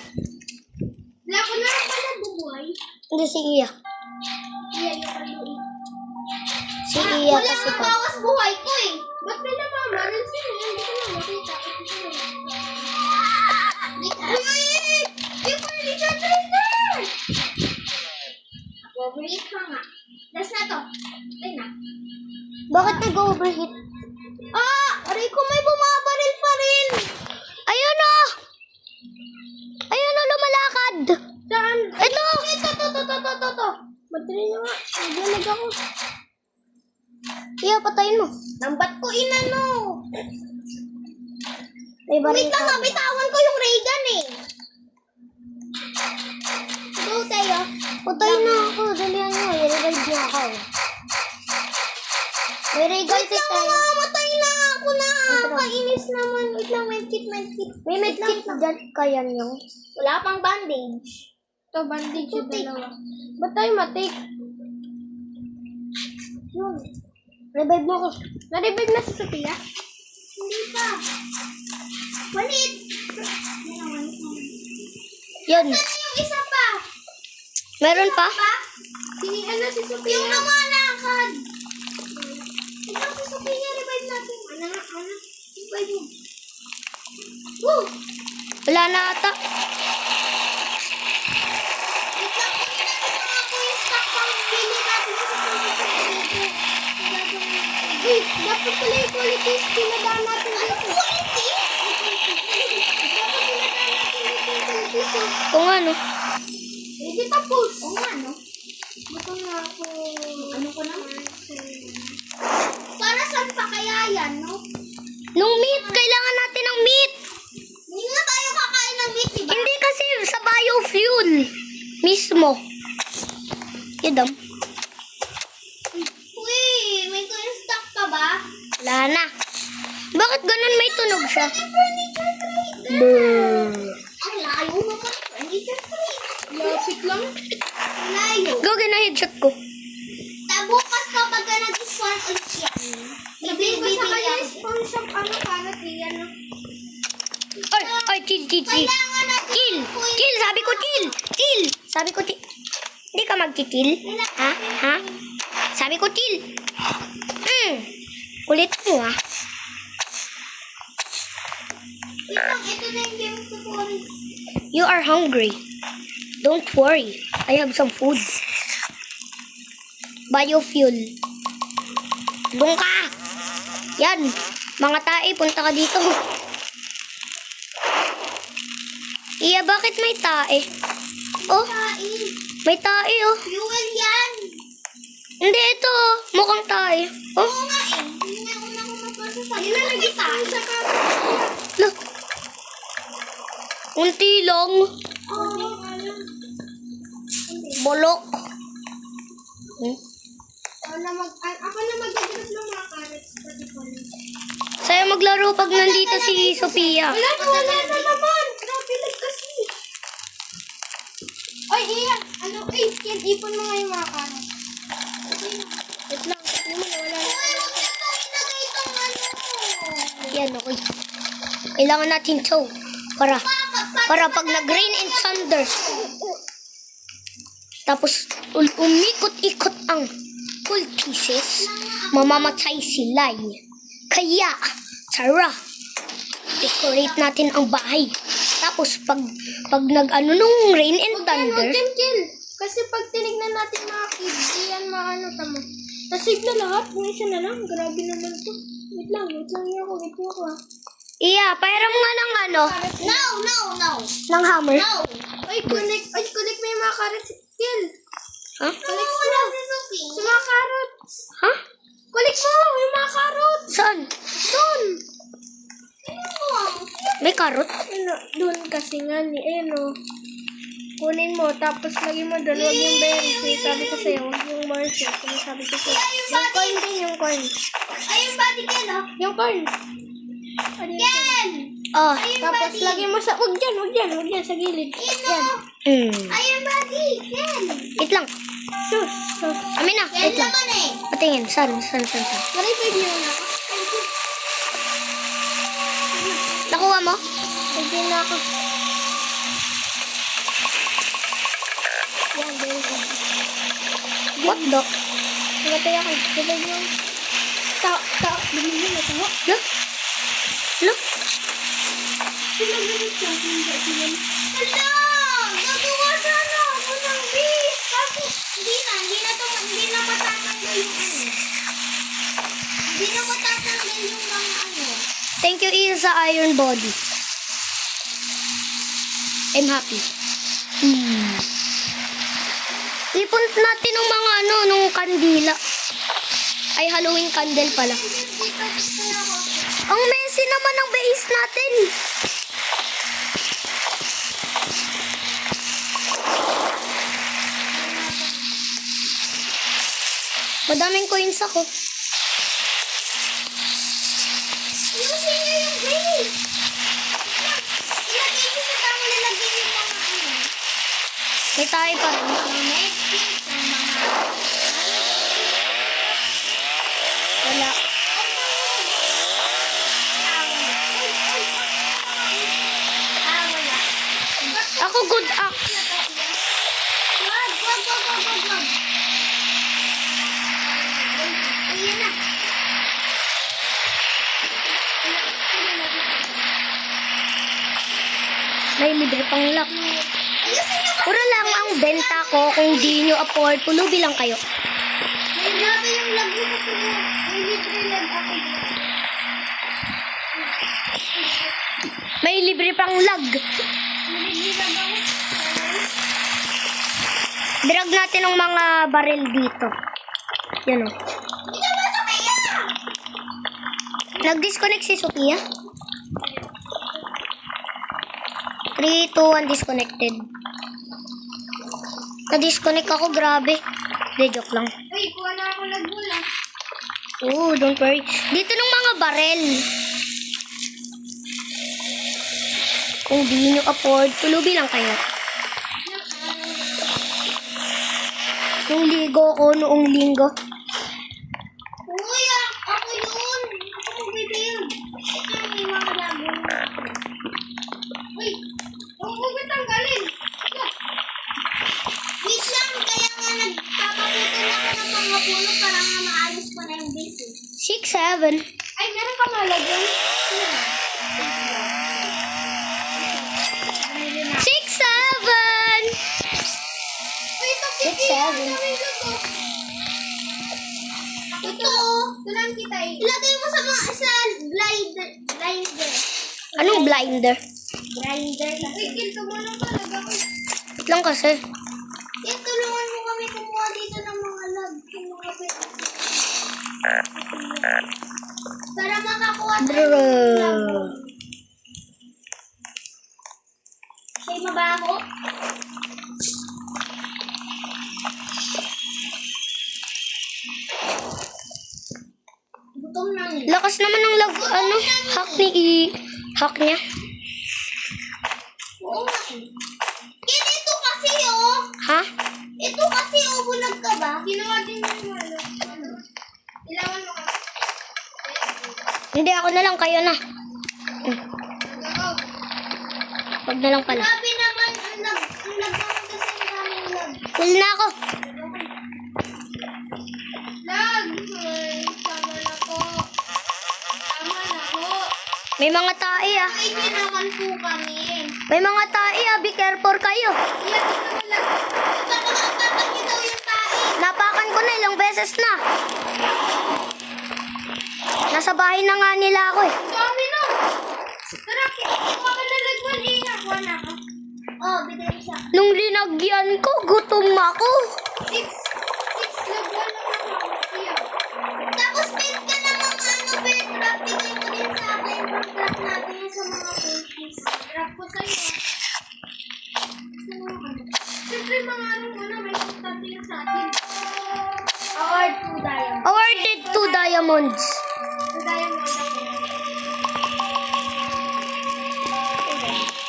Wala ko na lang pala buhay. hindi si Iya. Yan yung kaluin. Si Iya Wala kasi nga pa. bawas buhay ko eh. Ba't may namamarin sila? Hindi ko na makita. Uy! Yung furniture trigger! Overheat ka nga. Last na to. Ay na. Bakit nag-overheat? Ah! Aray ko may bumabaril pa rin! Ayun na! Ayun na, lumalakad! Saan? Ito! To. Madali na nga. Naglalag ako. Iya, patayin mo. Lambat ko inano. May baril Wait lang, ka. nabitawan ko yung ray gun eh. Go, Teo. Patayin na ako. Dalihan nyo. I-revive niya ako. May regal Wait si lang, tayo. mamamatay na ako na. Kainis naman. Wait lang, medkit. May medkit dyan kaya nyo. Wala pang bandage. Ito, bandage yung Putik. dalawa. Ba't tayo matik? Yun. Revive mo ko. Na-revive na si Sophia? Hindi pa. Walit. Yun. Saan yung isa pa? Meron pa? Sinihan na si Sophia. Yung namalakad. Ito si Sophia, revive natin. Ano? Revive mo. Woo! Wala na ata. Wait lang, kunin natin mga coins stock pang bili natin sa pagkakas dito. Uy, dapat pala yung quality pinadaan natin Ano dito. quality? Dapat pinadaan natin dito yung quality. Kung ano. Hindi tapos. Oo nga, no? Gutom na ako. Ano ko naman? Para saan pa kaya yan, no? Nung meat, kailangan natin ng meat. Hindi nga tayo kakain ng meat, diba? Hindi kasi sa biofuel mismo. Yun. Uy, may coins stock pa ba? Wala na. Bakit ganun may tunog siya? May furniture crate. Brrr. Ang layo naman. Furniture crate. Lapit lang. Ang layo. Gawin na headshot ko. Bukas kapag ka nag-spawn ulit yan. Sabihin ko sa kanya, Bibili spawn shop, karat yan. No? Ay, chill. Kailangan natin Chill. ng coins. Chill, sabi ko chill. Chill. Sabi ko chill. Hindi ka magchill? Ha? Sabi ko chill. Kulit mo ah. Wait lang, ito na yung game ko coins. You are hungry. Don't worry. I have some food. Biofuel. Doon ka. Yan. Mga tae, punta ka dito. Iya, bakit may tae? Oh, Kain. may tae oh. Fuel yan. Hindi, ito. Mukhang tae. Oh, Oo nga eh. Hindi na una ko mapasa sa Ilalagay sa akin sa karat. look. Unti lang. Oo. Bolok. Ako na mag-grab ng mga carrots. Pati ko na. Sa'yo maglaro pag nandito si Sophia. Wala na naman. Napilag kasi. Oy, Ian. Yan, ipon mo nga yung mga carrots. Wait lang. Hindi mo na wala na. Uy, huwag na ito ilagay itong ano. Yan, okay. Kailangan natin to. Para pag nag-rain and thunder. Tapos umikot-ikot ang cool pieces. Mamamatay sila. Kaya, tara. Decorate natin ang bahay. Tapos pag nag-ano nung rain and thunder. Huwag yan, kill. Kasi pag tinignan natin mga kids, yan maano tamo. Nasave na lahat. Kung isa na lang. Grabe naman to. Wait lang niyo ako. Iya, pairam nga ng ano. No. Ng hammer. No. Oy, connect mo yung mga carrots. Kill. Ha? Collect mo. Wala si Sophie. Sa mga carrots. Ha? Collect mo yung mga carrots. Saan? Doon. May karot? Doon kasi nga ni kunin mo, tapos lagay mo doon, huwag yung berries. Sabi ko sa'yo, huwag yung marshmallow. Sabi ko sa'yo. Yung corn din, yung corn. Ayun ba din yan, oh? Yung corn. Ano yun? Yan. Oh. Tapos lagay mo sa, huwag dyan, sa gilid. Yan. Ayun ba din? Yan. Wait lang. Sus. Amin na. Yan Wait lang. naman eh. Patingin. Saan? Narinig niyo na ako. Nakuha mo? Hindi na ako. Yan, very good. What the? Nagatay ako. Sabay yung tao. Bumili na tao. Look. Look. Hala! Nagawa sana ako ng bis. Kaso, hindi na matatanggal yung ano. Hindi na matatanggal yung mga ano. Thank you, Iya, sa iron body. I'm happy. Ipon natin ng mga nung kandila. Ay, Halloween candle pala. Ang messy naman ng base natin. Madaming coins ako. Ayusin niyo yung base. Ilagay niyo sa tamang lalagay yung mga ano. May tayo pa rin. Yung Netflix, yung mga... Wala. Wala. Ako good axe. Wag. Ayan na. May libre pang lock. Ayusin niyo kasi. Pura lang ang benta ko. Kung di nyo afford, pulubi lang kayo. May grabe yung lag mo sa puno. May libre lag ako. May libre pang lag. May libre lag ako. Drag natin ang mga barrel dito. Yan o. Hindi ka ba sa kaya? Nag-disconnect si Sophia. 3, 2, 1, disconnected. Na-disconnect ako, grabe. Hindi, joke lang. Uy, kuha na ako lag mo lang. Oh, don't worry. Dito ng mga barrel. Kung di nyo afford, tulubi lang kayo. Nung ligo ko, noong linggo. Uy, ako yun. Ako mag-build. Ito yung mga lago. Uy, huwag mo tanggalin. Wait lang, kaya nga nagpapaputin ako ng mga puno para nga maayos ko na yung base. 6, 7. Ay, meron pa nga lagyan. 6, 7. Uy, ito, 6, Kiki. 7. Ito, tulang kita eh. Ilagay mo sa mga sa blinder. Anong blinder? Blinder. Uy, Kil, tumulong ka. Lagay ko. Wait lang kasi. Yan, tulungan mo kami kumuha dito ng mga lag. Yung mga pet. Para makakuha tayo ng lag. Bro. Sa'yo mabaho? Gutom na niya. Lakas naman ng lag, hack hack niya. Oo nga eh. Kil, ito kasi oh. Ha? Ito kasi oh, bulag ka ba? Ginawa din mo yung ano. Ilangan mo kasi. Hindi, ako na lang, kayo na. Nagaw. Wag na lang pala. Grabe naman ang lag naman kasi ang daming lag. Kill na ako. Lag! Ay, tama na po. Tama na po. May mga tae ah. Ay, hindi naman po kami. May mga tae ah. Be careful kayo. Iyan ito na lag. Baka maapakan niyo daw yung tae. Napakan ko na ilang beses na. Nasa bahay na nga nila ako eh. Dami na. Tara, kuha ka na lag mo. Liha, kuha na ako. Oh, bigay mo siya. Nung linagyan ko, gutom ako. 6 lag lang ako. Iyan. Tapos, bed ka na mga ano, bed. Drop, bigay mo din sa akin. Drop natin yan sa mga cookies. Drop ko sa'yo. Siyempre, mga ano, may kontabi yan sa atin. Award 2 diamond. Awarded 2 diamonds. 2 diamond ako.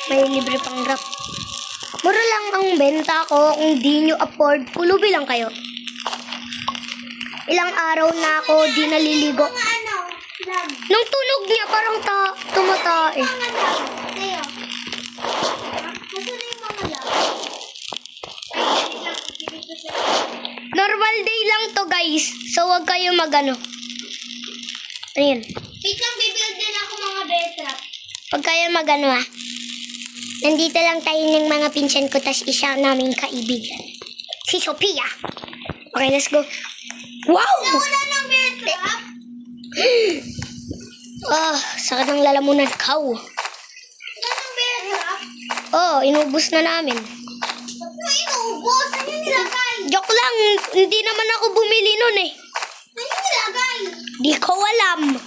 May libre pang drop. Mura lang ang benta ko. Kung di nyo afford, pulubi lang kayo. Ilang araw na ako di naliligo. Mga ano, lag. Nung tunog niya, parang tumatae. Mga lag. Tayo. Kasi na yung mga lag. Ay, hindi lang. Ibigay ko sa'yo. Normal day lang to guys. So wag kayo magano. Ano yun? Wait lang, bibuild din ako mga betrap. Wag kayo magano ah. Nandito lang tayo ng mga pinsan ko tas isa naming kaibigan. Si Sophia. Okay, let's go. Wow! Wala ng betrap. Sakit ng lalamunan. Cow. Wala ng betrap. Inubos na namin. Ba't mo inuubos? Saan yung nilagay? Joke lang. Hindi naman ako bumili nun eh. Saan yung nilagay? Di ko alam.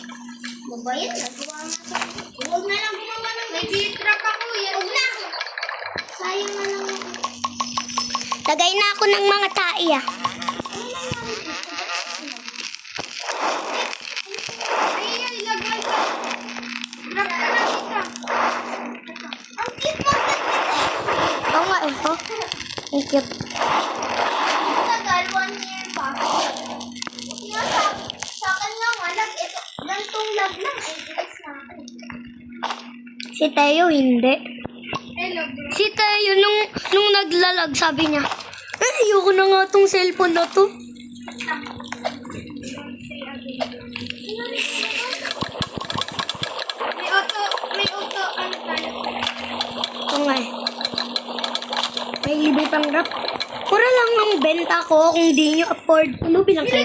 Babayan na. Gawa nga sa... Huwag na lang gumawa ng... May betrap ako. Yan. Huwag na. Sayang na lang ako. Lagay na ako ng mga tae ah. Ay, ilagay ka. Cute. Tagal, 1 year pa. Kaya sa akin nga malag, ito, gantong lag lang, ay bilis na ako. Si Teo, hindi. Hello, bro. Si Teo, nung naglalag, sabi niya, ayoko na nga tong cellphone na to. May auto, ano tayo? Oo nga eh. May libre pang rap. Pura lang ang benta ko kung di nyo afford. Ano bilang kayo?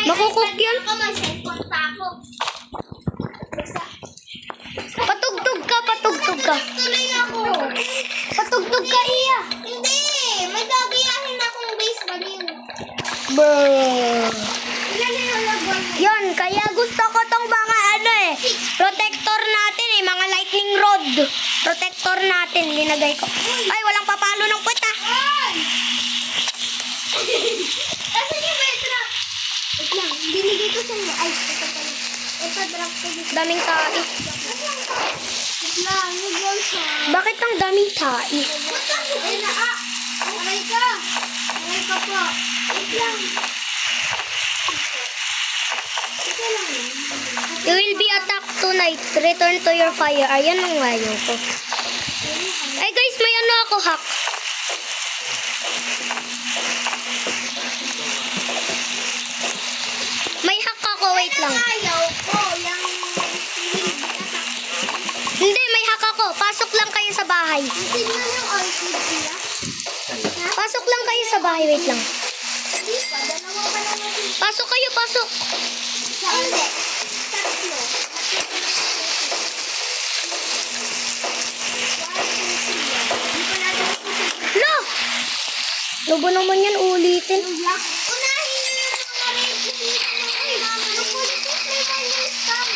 Makukook yun? Patugtog ka, patugtog ka. Tuloy ako. Patugtog ka, Iya. Hindi, may gagayahin akong base ba yun? Brr. Ilan na yung lagwan mo? Yun, kaya gusto ko tong mga ano eh. Protector natin eh, mga lightning rod. Protector natin, linagay ko. Ay, walang papalo ng puta. Ay! Asan yung bedrock? Wait lang, binigay ko sa'yo. Ay, ito pala. Ito, drop ko dito. Daming tae. Wait lang, nag-roll siya. Bakit ang daming tae? Ayun na, Aray ka. Aray ka po. Wait lang. Ito lang yun. You will be attacked tonight. Return to your fire. Ayan ang ngayon ko. Ay guys, may ano ako hack. May hack ako, wait lang. Ayaw ko, yung Hindi, may hack ako. Pasok lang kayo sa bahay. tignan yung orchid niya. Pasok lang kayo sa bahay, wait lang. Hindi pa, dalawa pa lang natin. Pasok kayo, pasok. Sa hindi. Tatlo. Hindi pa natin kasi No! Lobo naman yan, ulitin. yung black. Unahin nyo yung mga red kasi ay, yung politics may minor scam.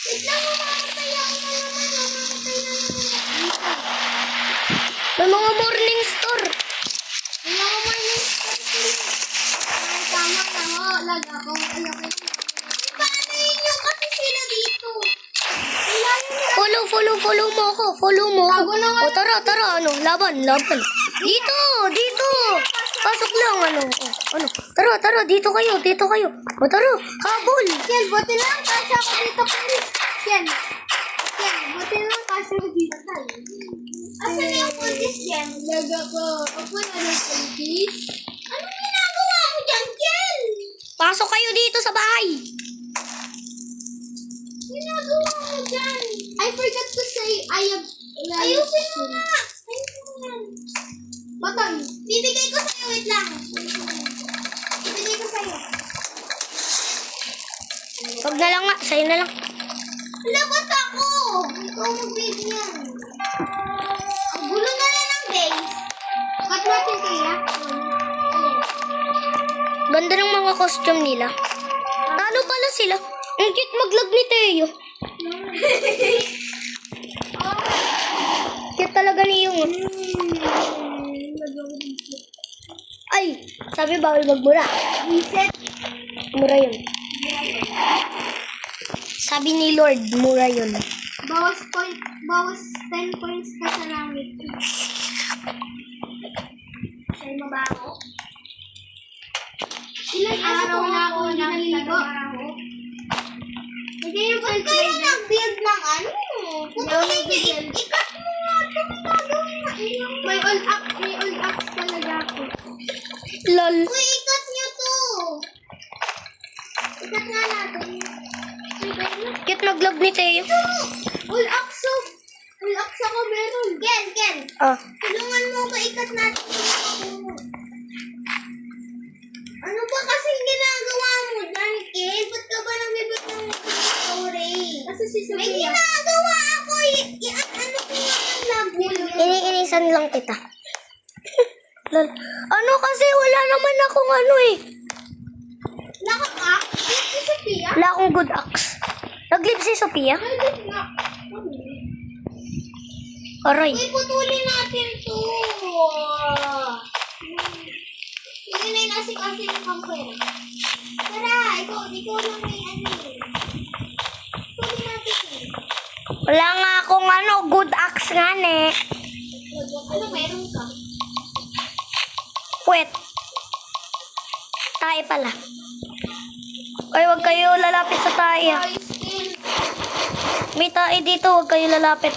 Wait lang, mamamatay ako na naman. Mamamatay na naman. May mga morning store. Wala ko minor scam. Ay, tama na ho. Lag ako. Ayoko na. Paano yun yung kasi sila dito? Wala yun. Follow mo ako. Follow mo ako. Tago na nga. O, tara. Ano, laban. Dito. Pasok lang, ano. Ano. Tara, dito kayo. O, tara. Habol. Ken, buti na lang kasya ko dito, please. Ken, buti na lang kasya ko dito. Asan na yung puntis, Ken? Laga ko. Opo na yung puntis. Anong ginagawa mo dyan, Ken? Pasok kayo dito sa bahay. Ginagawa mo dyan? I forgot to say, I have... Ayusin mo nga. Ayusin mo yan. Batang, bibigay ko sa'yo. Wait lang. Bibigay ko sa'yo. Wag na lang nga. Sa'yo na lang. Lagot ako! Ikaw magbibigyan. Ang gulo na lang ng base. Cut natin kaya? Ganda ng mga costume nila. Talo pala sila. Ang cute maglag ni Teo. Cute talaga ni yung. Ay, sabi bawal magmura. Reset. Mura yun. Sabi ni Lord, mura yun. Bawas 10 points ka sa langit. Sa'yo mo ba ako? Ilan araw na ako naliligo? Hindi yung ba't kayo nag-build ng ano? Ikat mo nga ito. May all axe talaga ako. Lol. Uy, ikat niyo to. Ikat nga natin. Cute maglag ni Teo. All axe ako meron. Ken. Ah, Tulungan mo ko ikat natin yung ako. Ano ba kasi ginagawa mo dyan, Ken? Ba't ka ba nagbibig ng story? Kasi si Sophia. May ginagawa ako. Ano ko nga ang label? iniinisan lang kita. Lol. Ano kasi wala naman akong ano eh. Nakaka? Si Sophia? Wala akong good axe. Nag-live si Sophia? Ay, nga. Aray. Uy, putulin natin to. Hindi na yung asik-asik ng kamper. Tara, ikaw lang may ano. Putulin natin to. Wala nga akong good axe nga ne. Ano meron ka? Wait. Tae pala. Ay, wag kayo lalapit sa tae. Ah. Ay, skin. May tae dito, wag kayo lalapit.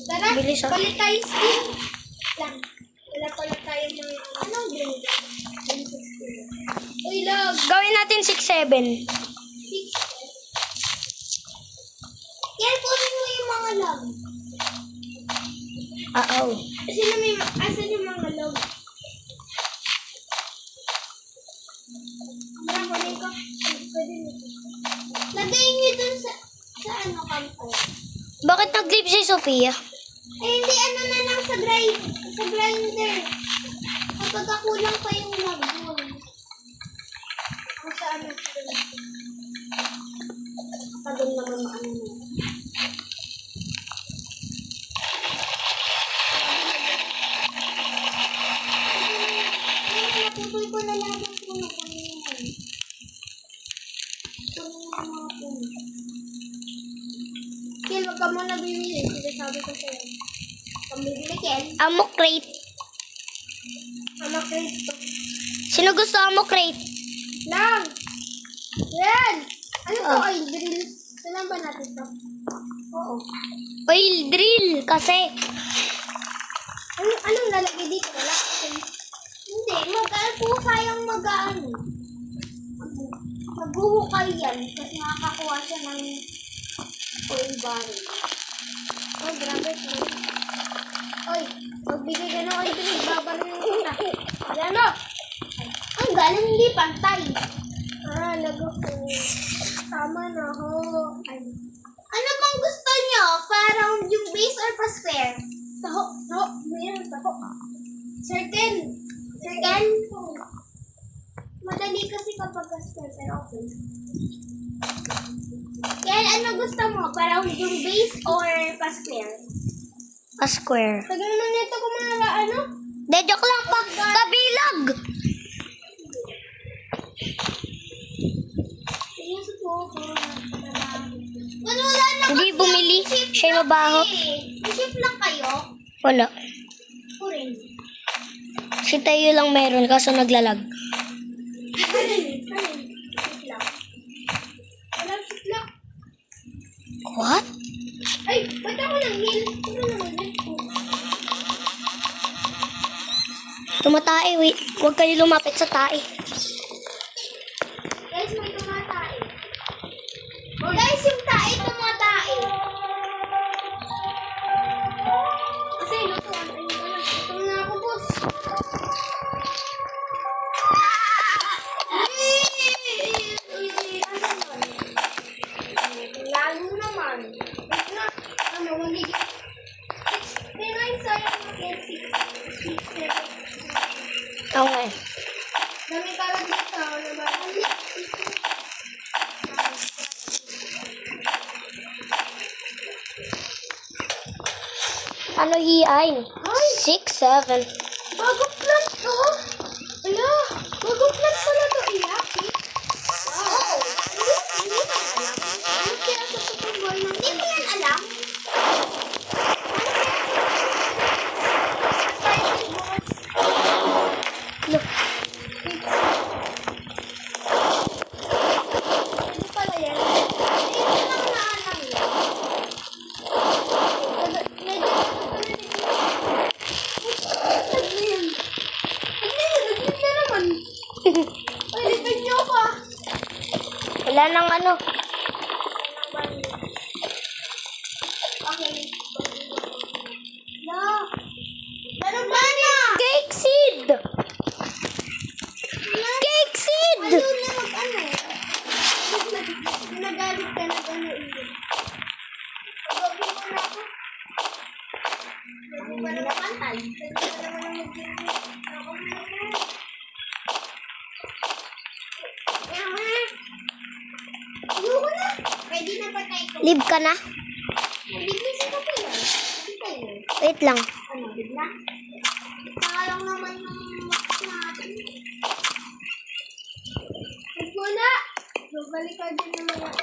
Tara, Bilis, ah. palit tayo skin. Lang. Wala pala tayo ng... Anong blue? Uy, love. Gawin natin 6-7. Yan, kunin mo yung mga love. Oo. Asan yung mga love? Yan, kunin ko. Pwede nito. Lagay niyo dun sa ano, kampo. Bakit nag-leave si Sophia? Eh, hindi, ano na lang sa grinder. Kapag kulang pa yung love doon. O sa ano, kapag naman maano mo. Natutoy ko na lang ang puno ko ngayon. Puno ng mga puno. Kel, wag ka muna bibili. Sinasabi ko sa'yo. Kung bibili, Kel. Amo crate. Ano crate to? Sino gusto amo crate? Lang! Yan! Ano to? Oh. Ay, drill. Saan ba natin to? Oo. Oil drill kasi. Anong lalagay dito? Wala. Hindi. Po sayang mag-ano. Maghuhukay yan. Kasi makakakuha siya ng oil barrel. Oh, grabe. Oy, magbigay ka ng oil drill. Babaril mo na. Yan o. Ang galing hindi pantay. Lago ko. Tama na ho. Ay. Ano bang gusto nyo? Parang yung base or pa-square? Taho. Mayroon taho. Certain. Madali kasi kapag square, pero okay. Kaya ano gusto mo? Parang yung base or pa-square? A square. Tagal naman nito kung mga ano? De, joke lang pa. Pabilag! Tingnan sa po ako. Wala na Hindi kasi bumili. ang shift Siya'y lang mabaho. eh. May shift lang kayo? Wala. Ako rin. Si Tayo lang meron kaso naglalag. Shift lang. Walang shift lang. What? Ay, ba't ako nang heal? Ano naman yun? Tumatae, wait. Huwag kayo lumapit sa tae. Guys, may tumatae. Guys, yung tae tumatae. Kasi lutuan. Lutuan na ako, boss. Lalo naman. Wait na. Ano, hindi. 69 sayang na 67. Okay. Dami kalat dito. Ano ba? Ano hiyain? 6-7. Bagong plant to? Ala, bagong plant pala to, Ilaki. Wow. Ano kaya sa tutumbol ng... Hindi mo yan alam? Look. Ano pala yan? Hindi ko lang naalam yan. Medyo nag-leave na naman. Palitan niyo ako ah. Wala nang ano. Okay. No. Meron ba na? Cake seed! Cake seed! Ayaw na mag-ano. Nagalit ka na ano iyo. Pag-gabi mo na ako. Hindi ba naman pantay? Hindi ba naman mag-gabi? Ako na ako. Ayoko na. Ready na ba tayo? Leave ka na? Hindi busy ka pa yun. Hindi tayo. Wait lang. Ano, bigla? Sayang naman yung max natin. Wala. Balik ka dyan naman.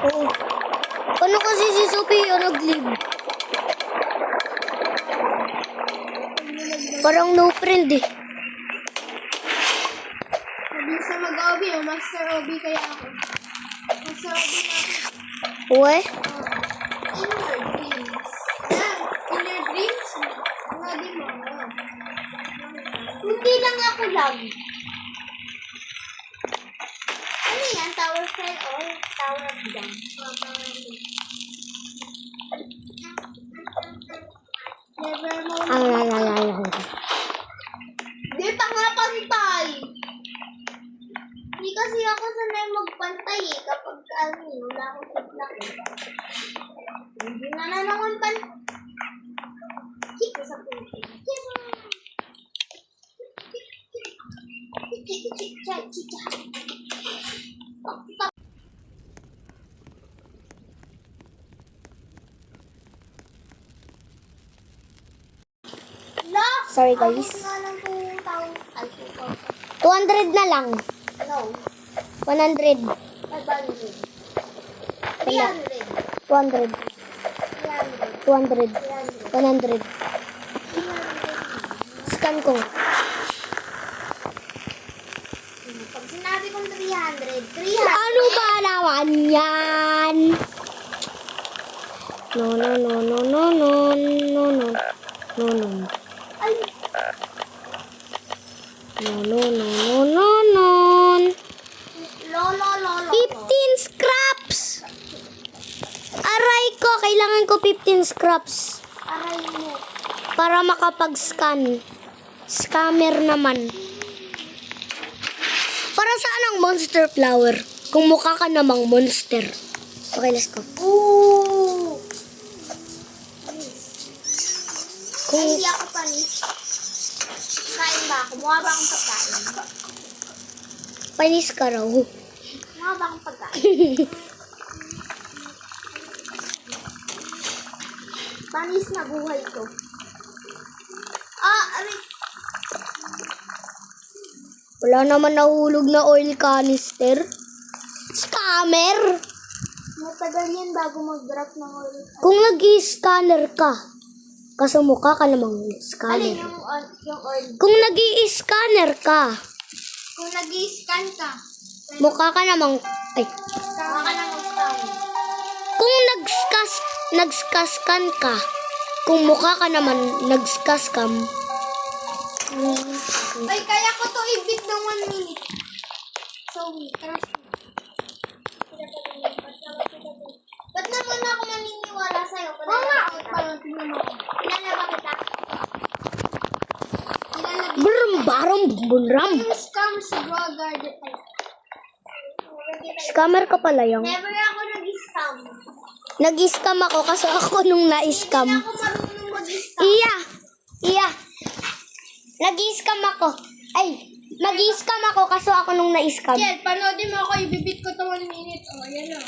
Oo. Paano kasi si Sophia nag-leave? Parang no friend eh. Mabilis na mag-OB, oh. Master OB kaya ako. Master OB na ako. Uwe? Inner dreams. Inner dreams? Nga di mo. Hindi lang ako lang. Ano yan? Tower Fell or Tower of Dawn? Never mo. Di pa nga pantay. Hindi kasi ako sanay magpantay eh. Kapag wala akong titlak eh. Hindi na naman pantay. Hika sa puti. Sorry, guys. Nga lang 2,000. Ay, 2,000. 200 na lang. No. 100. 500. Wala. 300. 200. 300. 200. 300. 100. Scan ko. Pag sinabi kong 300, 300. Ano ba naman yan? No. Ay, No. lolo. 15 scraps! Aray ko, kailangan ko 15 scraps Aray mo. para makapag-scan. Scammer naman. Para saan ang monster flower? Kung mukha ka namang monster. Okay, let's go. Ooh. Kung Hindi ako panis. Kain ba ako? Mukha ba akong pagkain? panis ka raw. Mukha ba akong pagkain? Panis na buhay ko. Aray. Wala naman nahulog na oil canister. Scammer! Matagal yan bago mag-drop ng oil. Kung nag-i-scanner ka, kaso mukha ka namang Alin scanner. yung oil? Kung nag-i-scanner ka, Kung nag-i-scan ka, mukha ka namang... Ay. Baka na mag-scan. Kung nag-scan ka, kung mukha ka naman nag-scam, ay, kaya ko to i-beat ng 1 minute. So, crush me. Ba't naman ako maniniwala sa'yo? Oo nga, parang tingnan mo. Kilala ba kita? Ilalagay brum, barum, bunram. yung scam sa Grow Garden. Ay, Scammer ka pala yung. Never ako nag-scam. Nag-scam ako kasi ako nung na-scam. Hindi ako marunong mag-scam. Iya. Nag-scam ako. Ay, nag-scam ako kaso ako nung na-scam. Jen, panoodin mo ako, i-beat ko to 1 minute. Oh, yan o.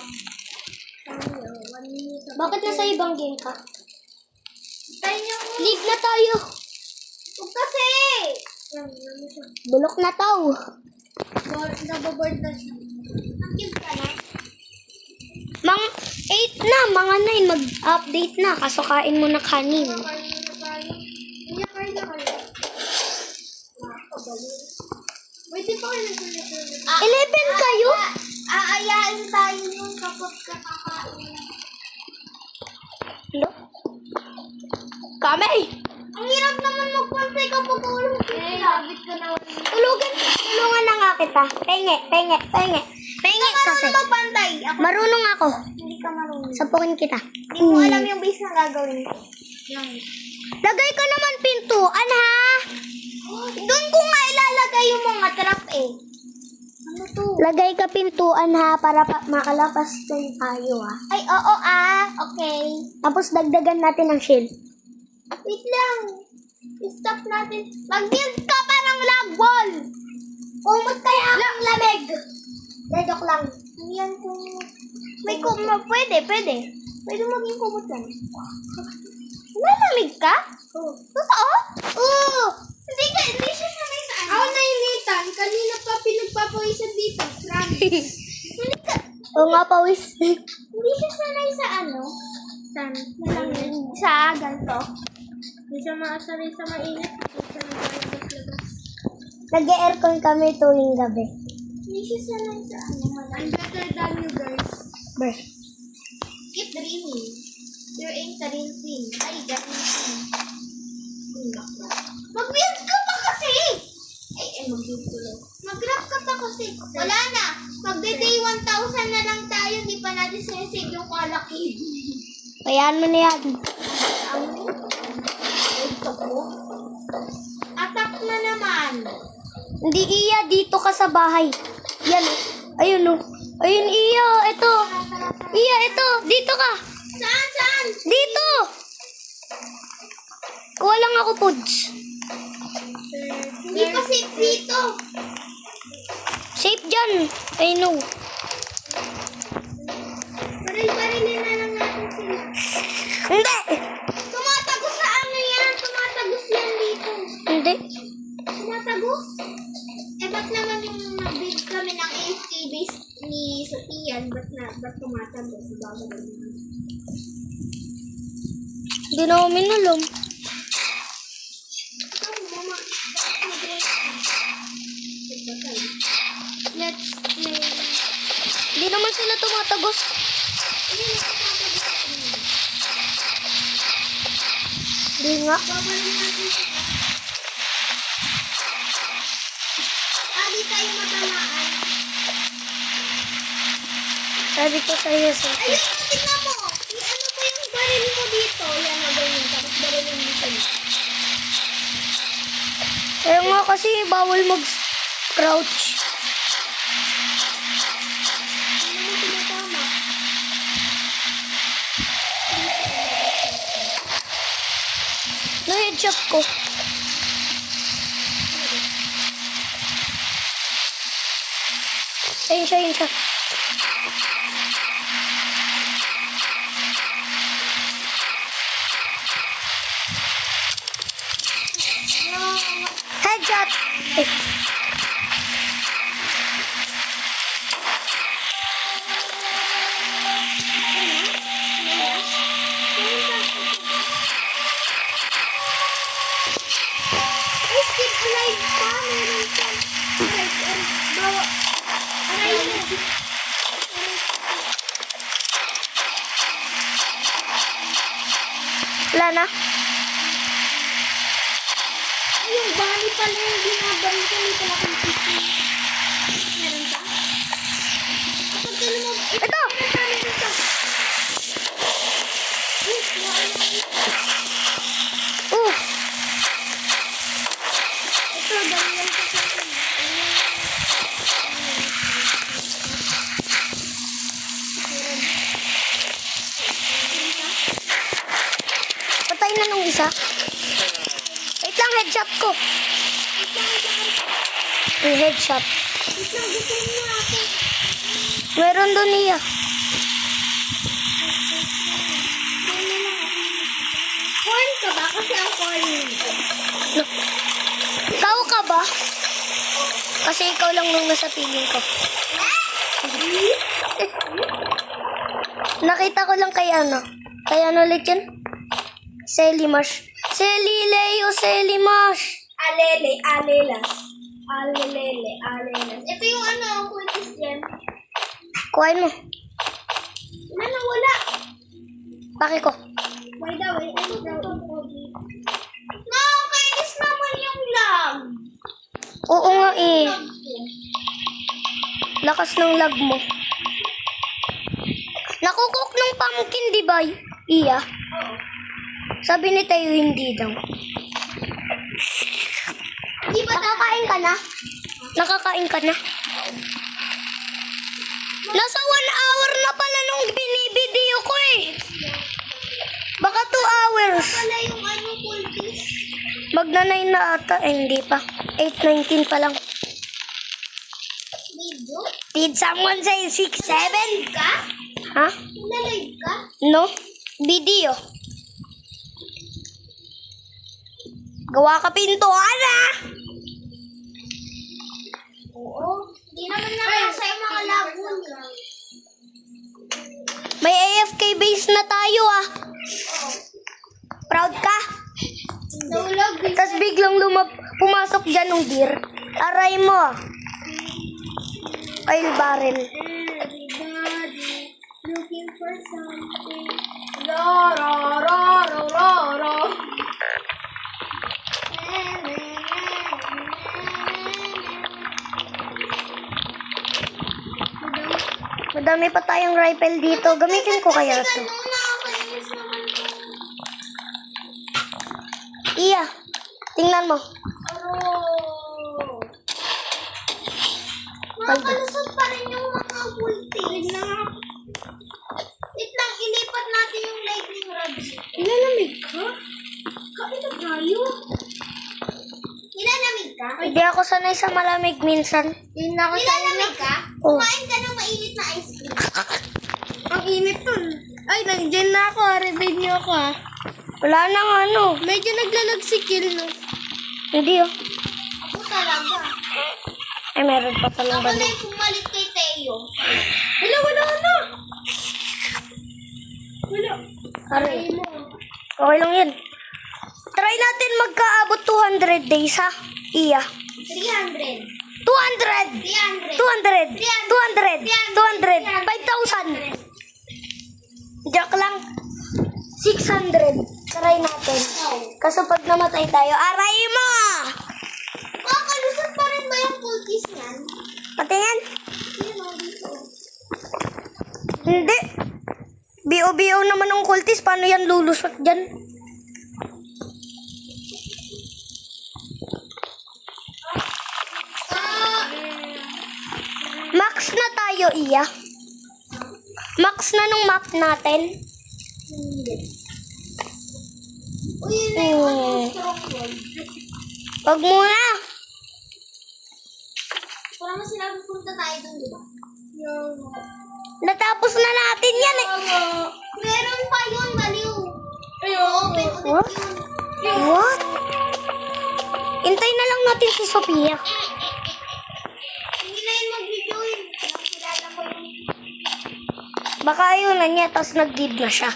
1 minute. Bakit nasa ibang game ka? Tayo niyo ko. Leave na tayo. Huwag kasi! Bulok na tao. Naboboard na siya. Ang ka na. Mga 8 na, mga 9, mag-update na. Kaso kain mo na kanin. Pwede pa kayo nag-record. 11 kayo? Aayain tayo nung kapag kakakain. Hello? Kami! Ang hirap naman magpantay kapag ulang labit ko na Tulungan na nga kita. Penge kasi. Marunong magpantay. Ako, Marunong ako. hindi ka marunong. Sapukin kita. Hindi mo alam yung base na gagawin ko. Lagay ka naman pintuan, ha? Doon ko nga ilalagay yung mga trap eh. Ano to? Lagay ka pintuan, ha? Para makalapas tayo, ha? Ay, oo Okay. Tapos dagdagan natin ng shield. Wait lang. Stop natin. Mag-build ka parang lagbol. Umot kaya ang lamig. Redok lang. Yan kung... May kumot. Pwede. Pwede maging kumot yan. Nalamig ka? Oo. Totoo? Oo. Hindi siya sanay sa Ako nainitan. Kanina pa pinagpapawisan dito. Promise. Oo nga, pawis. Hindi siya sanay sa ano? Saan? Sa ganito. Hindi siya maasarin sa mainit. Hindi siya naglalabas-labas. Nag-aircon kami tuwing gabi. Hindi siya sanay sa ano. I'm better than you guys. Bre. Keep dreaming. There ain't a real thing. Ay, ganun thing. Mag-build ka pa kasi! Mag-build ko lang. Mag-grab ka pa kasi. Wala na. Magde-day 1,000 na lang tayo. Hindi pa natin sinesave yung kalaki. Bayaan mo na yan. Attack na naman. Hindi, Iya. Dito ka sa bahay. Yan. Ayun, oh. Ayun, Iya. Ito. Iya, ito. Dito ka. Saan? Saan? Dito. Kuha lang ako, Puds. Hindi pa safe dito. Safe dyan. I know. Paril-parilin na lang natin sila. Hindi. Tumatagos sa ano yan? Tumatagos yan dito. Hindi. Tumatagos? Ba't naman yung nag-build kami ng AFK base ni Sophia? Ba't tumatagos? Bago na naman. Hindi na ako minulong. Ikaw, mama. Let's play. Hindi naman sila tumatagos. Hindi nga. Babalik natin sila. Di tayo matamaan. Sabi ko sa'yo, sir. Ayun, tignan mo. Ano pa yung baril mo dito? Yan na ganyan. Tapos barilin mo sila. Kaya nga kasi bawal mag-crouch. Hindi mo tinatama. Na-headshot ko. Ayun siya, ayun siya. Headshot! Eh, Ay, still alive pa. Meron pa. Bawa. Aray na. wala na. Ay, yung bali pala yung ginagawa ko. Hindi pala kong PC. Meron pa? Kapag ka lumab... Ito! Meron pa. Oof! Ito, dami lang sa akin. Patay na nung isa. Wait lang, headshot ko. Yung headshot. Wait lang, gusto mo ako. Meron doon niya. Corn ka ba? Kasi ang corn. Ikaw ka ba? Kasi ikaw lang nung nasa piling ko. Nakita ko lang kay ano. Kay ano ulit yun? Selimash. Selileo Selimash. Alele, alelas. Alelele, alelas. Ito yung ano, ang kultis yan. Kuhain mo. Wala na, wala. Paki ko. By the way, ano daw? Nakakainis naman yung lag. Oo nga eh. Lakas ng lag mo. Nakukok ng pumpkin, di ba? Iya. Oo. Sabi ni Tayo hindi daw. Di ba Nakakain ka na? Nakakain ka na? Nasa 1 hour na pala nung binibideo ko eh. Baka 2 hours. pala yung ano, kultis? Magna 9 na ata. Eh, hindi pa. 8:19 pa lang. Video? Did someone say 6-7? Ka? Ha? Nalive ka? No? Video. Gawa ka pintuan ah! Hindi naman nakasa yung mga lagun. May AFK base na tayo ah. Proud ka? Nahulog. Tapos biglang pumasok dyan ng deer. Aray mo ah. Oil barrel. Everybody looking for something. La ra ra ra ra ra. Madami pa tayong rifle dito. Gamitin ko kaya ito. Nakakainis naman to. Iya, tingnan mo. Oh. Makakalusot pa rin yung mga ulti. Wait lang, ilipat natin yung lightning rods. Nilalamig ka? Kain na tayo. Nilalamig ka? Hindi ako sanay sa malamig minsan. Nilalamig ka? Oh. Kumain ka ng mainit na ice cream. Ang init tol. Ay, nandiyan na ako. Revive niyo ako ah. Wala nang ano. Medyo naglalag si Kill, no? Hindi oh. Ako talaga. Ay, meron pa palang Ako na balik. yung pumalit kay Teo. Wala na. Wala. Aray. Okay lang yan. Try natin magkaabot 200 days ha. Iya. 300. 200! 300. 200! 200! 200! 5,000! Joke lang. 600. Try natin. Kaso pag namatay tayo, aray mo! Makakalusot pa rin ba yung cookies niyan? Patingin? Yun o, dito. Hindi. BO-BO naman ng kultis. Paano yan lulusot dyan? Max na tayo, Iya. Max na nung map natin. Uy, yun na yung strong wall. Wag muna. Wala mo sinabi punta tayo dun, di ba? Natapos na natin yan eh. Meron pa yun, baliw. Open ulit What? yun. What? Intay na lang natin si Sophia. Hindi na yun mag-join. Kilala ko yun. Baka ayun na niya, tapos nag-give na siya.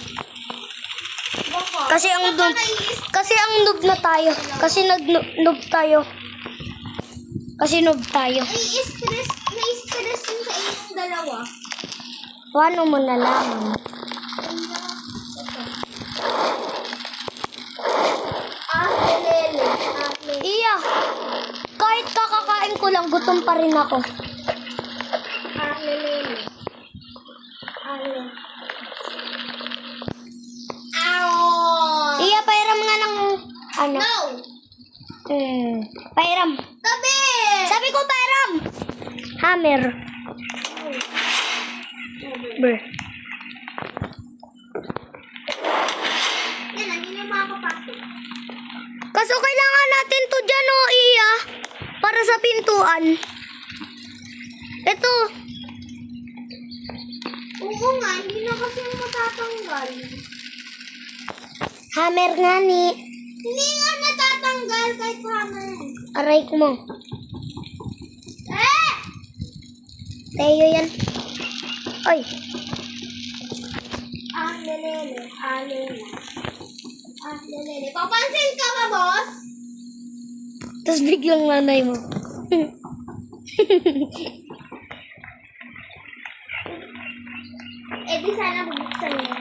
Baka. Kasi ang Baka noob, naiis. kasi ang noob na tayo. Kasi nag-noob tayo. Kasi noob tayo. Nai-stress yun sa inyong dalawa. Paano mo nalaman? Lele. Iya, kahit kakakain ko lang, gutom pa rin ako. Lele. Ow! Iya, pairam nga ng, ano? No! Pairam. Tabi! Sabi ko pairam! Hammer. Brr. Yan, hindi na makakapasok. Kaso kailangan natin to dyan, o Iya. Para sa pintuan. Ito. Oo nga, hindi na kasi matatanggal. Hammer nga ni. Hindi nga natatanggal kahit hammer. Aray ko mo. Eh! Tayo yan. Ay. Lele. Lele. Papansin ka ba, boss? Tapos biglang nanay mo. Eh, di sana bubuksan mo na.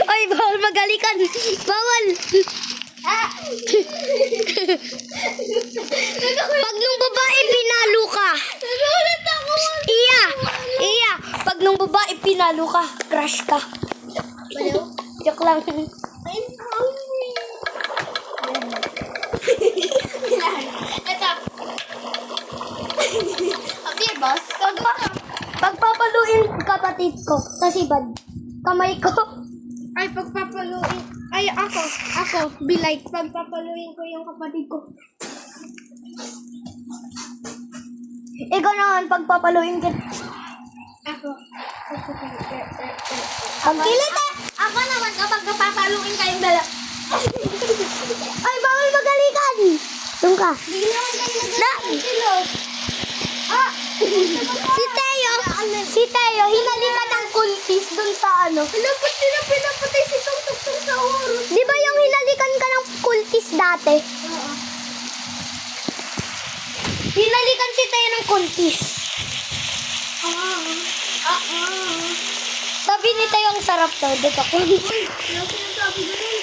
Ay, bawal magalikan. Bawal. Ah! Pag nung babae, pinalo ka. Nagulat ako. Iya. Pag nung babae, pinalo ka. Crush ka. Baliw? Joke lang. I'm hungry. Ito. Okay, boss. Pagpapaluin kapatid ko, kasi bad. Kamay ko. Ay, pagpapaluin. Ay, ako. Be like, pagpapaluin ko yung kapatid ko. Ikaw naman, pagpapaluin kita. Ako. Ang kilit eh. Ako naman kapag napapaluin kayong dalawa. Ay, bawal magalikan. Yung ka. Biglang kayo Na, nagkakilot. Ah! si Teo, hinalikan ng kultis dun sa ano. Alam, ba't nila pinapatay si Tung sa oras? Di ba yung hinalikan ka ng kultis dati? Oo. Hinalikan si Teo ng kultis. Sabi ni Teo ang sarap daw. Dito ko. Uy, ano sinasabi ko nun?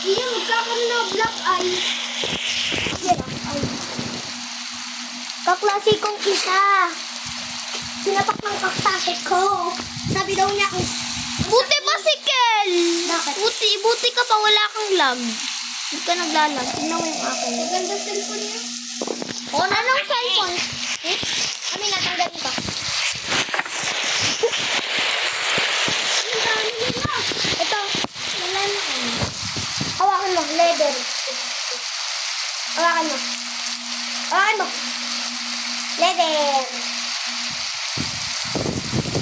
Iya, magkakaroon na black eye. Kaklase kong isa. Sinapak ng kaklase ko. Sabi daw niya, Buti pa si Kel. Bakit? Buti ka pa, wala kang lag. Hindi ka naglalag. Tingnan mo yung akin. Maganda cellphone niya. Anong cellphone? Kami natanggalin ka. Ito. Wala na kami. Hawakan mo. Leather. Hawakan mo. Hawakan mo. Leather.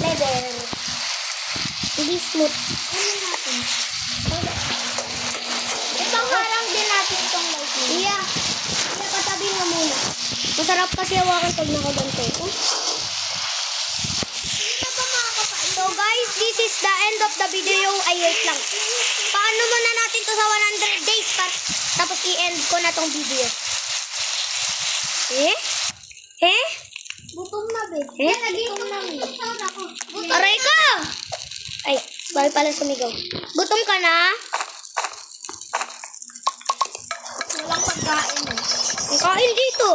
Leather. Hindi smooth. Ano natin? Itong harang din natin itong lightning. Iya. Iya, patabi mo muna. Masarap kasi hawakan pag nakaganto. So guys, this is the end of the video. Ay, wait lang. Paano muna natin to sa 100 days tapos i-end ko na tong video. Eh? Eh? Gutom na, babe. Eh? Yan, nag-itom na. Saan ako? Aray ka! Ay, bawal pala sumigaw. Gutom ka na? Walang pagkain eh. Ang kain dito.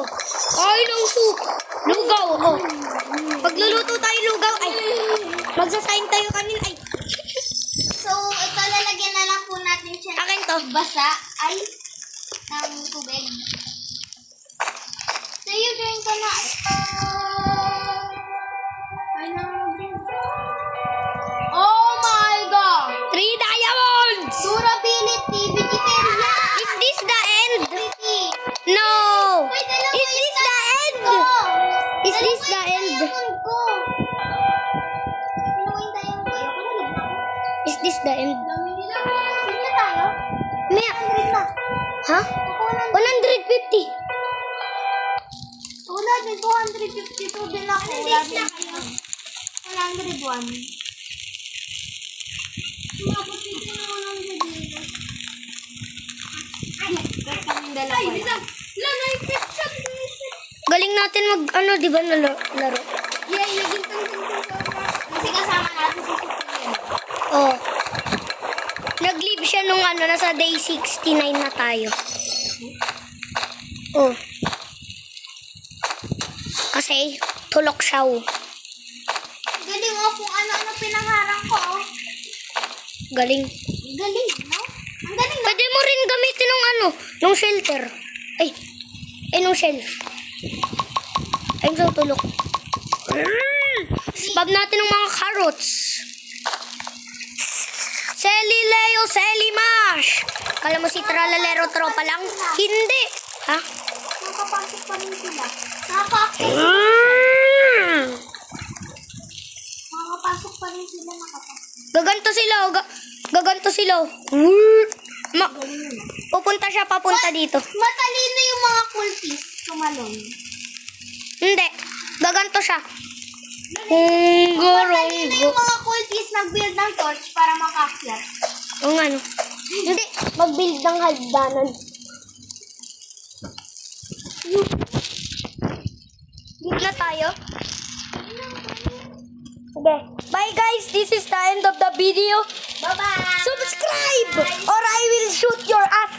Kain ng soup. Lugaw. Oh. Pagluluto tayo lugaw. Ay, magsasayin tayo kanin. Ay, So, ito lalagyan na lang po natin siya. akin to. Basa ay ng tubig. Sa'yo, drink ka na. Ay, drink. Oh my God! 3 diamonds! Durability, vegetarian. Is this the end? Pretty. No! Wait, dalawa Is this the end? ko. Is this the end? Diamond ko. Dalawa yung diamond ko. Ayoko na, wag na ako. Is this the end? Dami nila. Sige tayo. Maya. 100 na. Ha? Ako na. 150. Wala din, 252 din ako. Wala din kayo. 101. Umabot din ko na 100 dito. Ay, wait kami dalawa. Ay, bisa. Lalo yung picture. Galing natin mag, ano, di ba, laro? Yeah, yung gintang. Kasi kasama natin si Supreme. Oh. Nag-leave siya nung ano, nasa day 69 na tayo. Oh. Kasi, tulok siya. Oh. Galing mo kung ano-ano pinangarang ko. Oh. Galing. Galing, no? Ang galing, no? Pwede mo rin gamitin ng ano, nung shelter. Ay, nung shelf. Ay, so tulok. Spam natin ng mga carrots. Selly Leo, Selly Mash. Kala mo si Tralalero tropa lang? Hindi. Ha? Nakapasok pa rin sila. Nakapasok pa rin sila, nakapasok. Gaganto sila. Gaganto sila. Pupunta siya papunta dito. Matalino yung mga kultis. Tumalon. Hindi. Gaganto siya. Matalino yung mga kultis nag-build ng torch para makakyat. Ang ano? Hindi. Mag-build ng hagdanan. Build na tayo. Okay. Bye guys. This is the end of the video. Bye-bye! Subscribe or I will shoot your ass.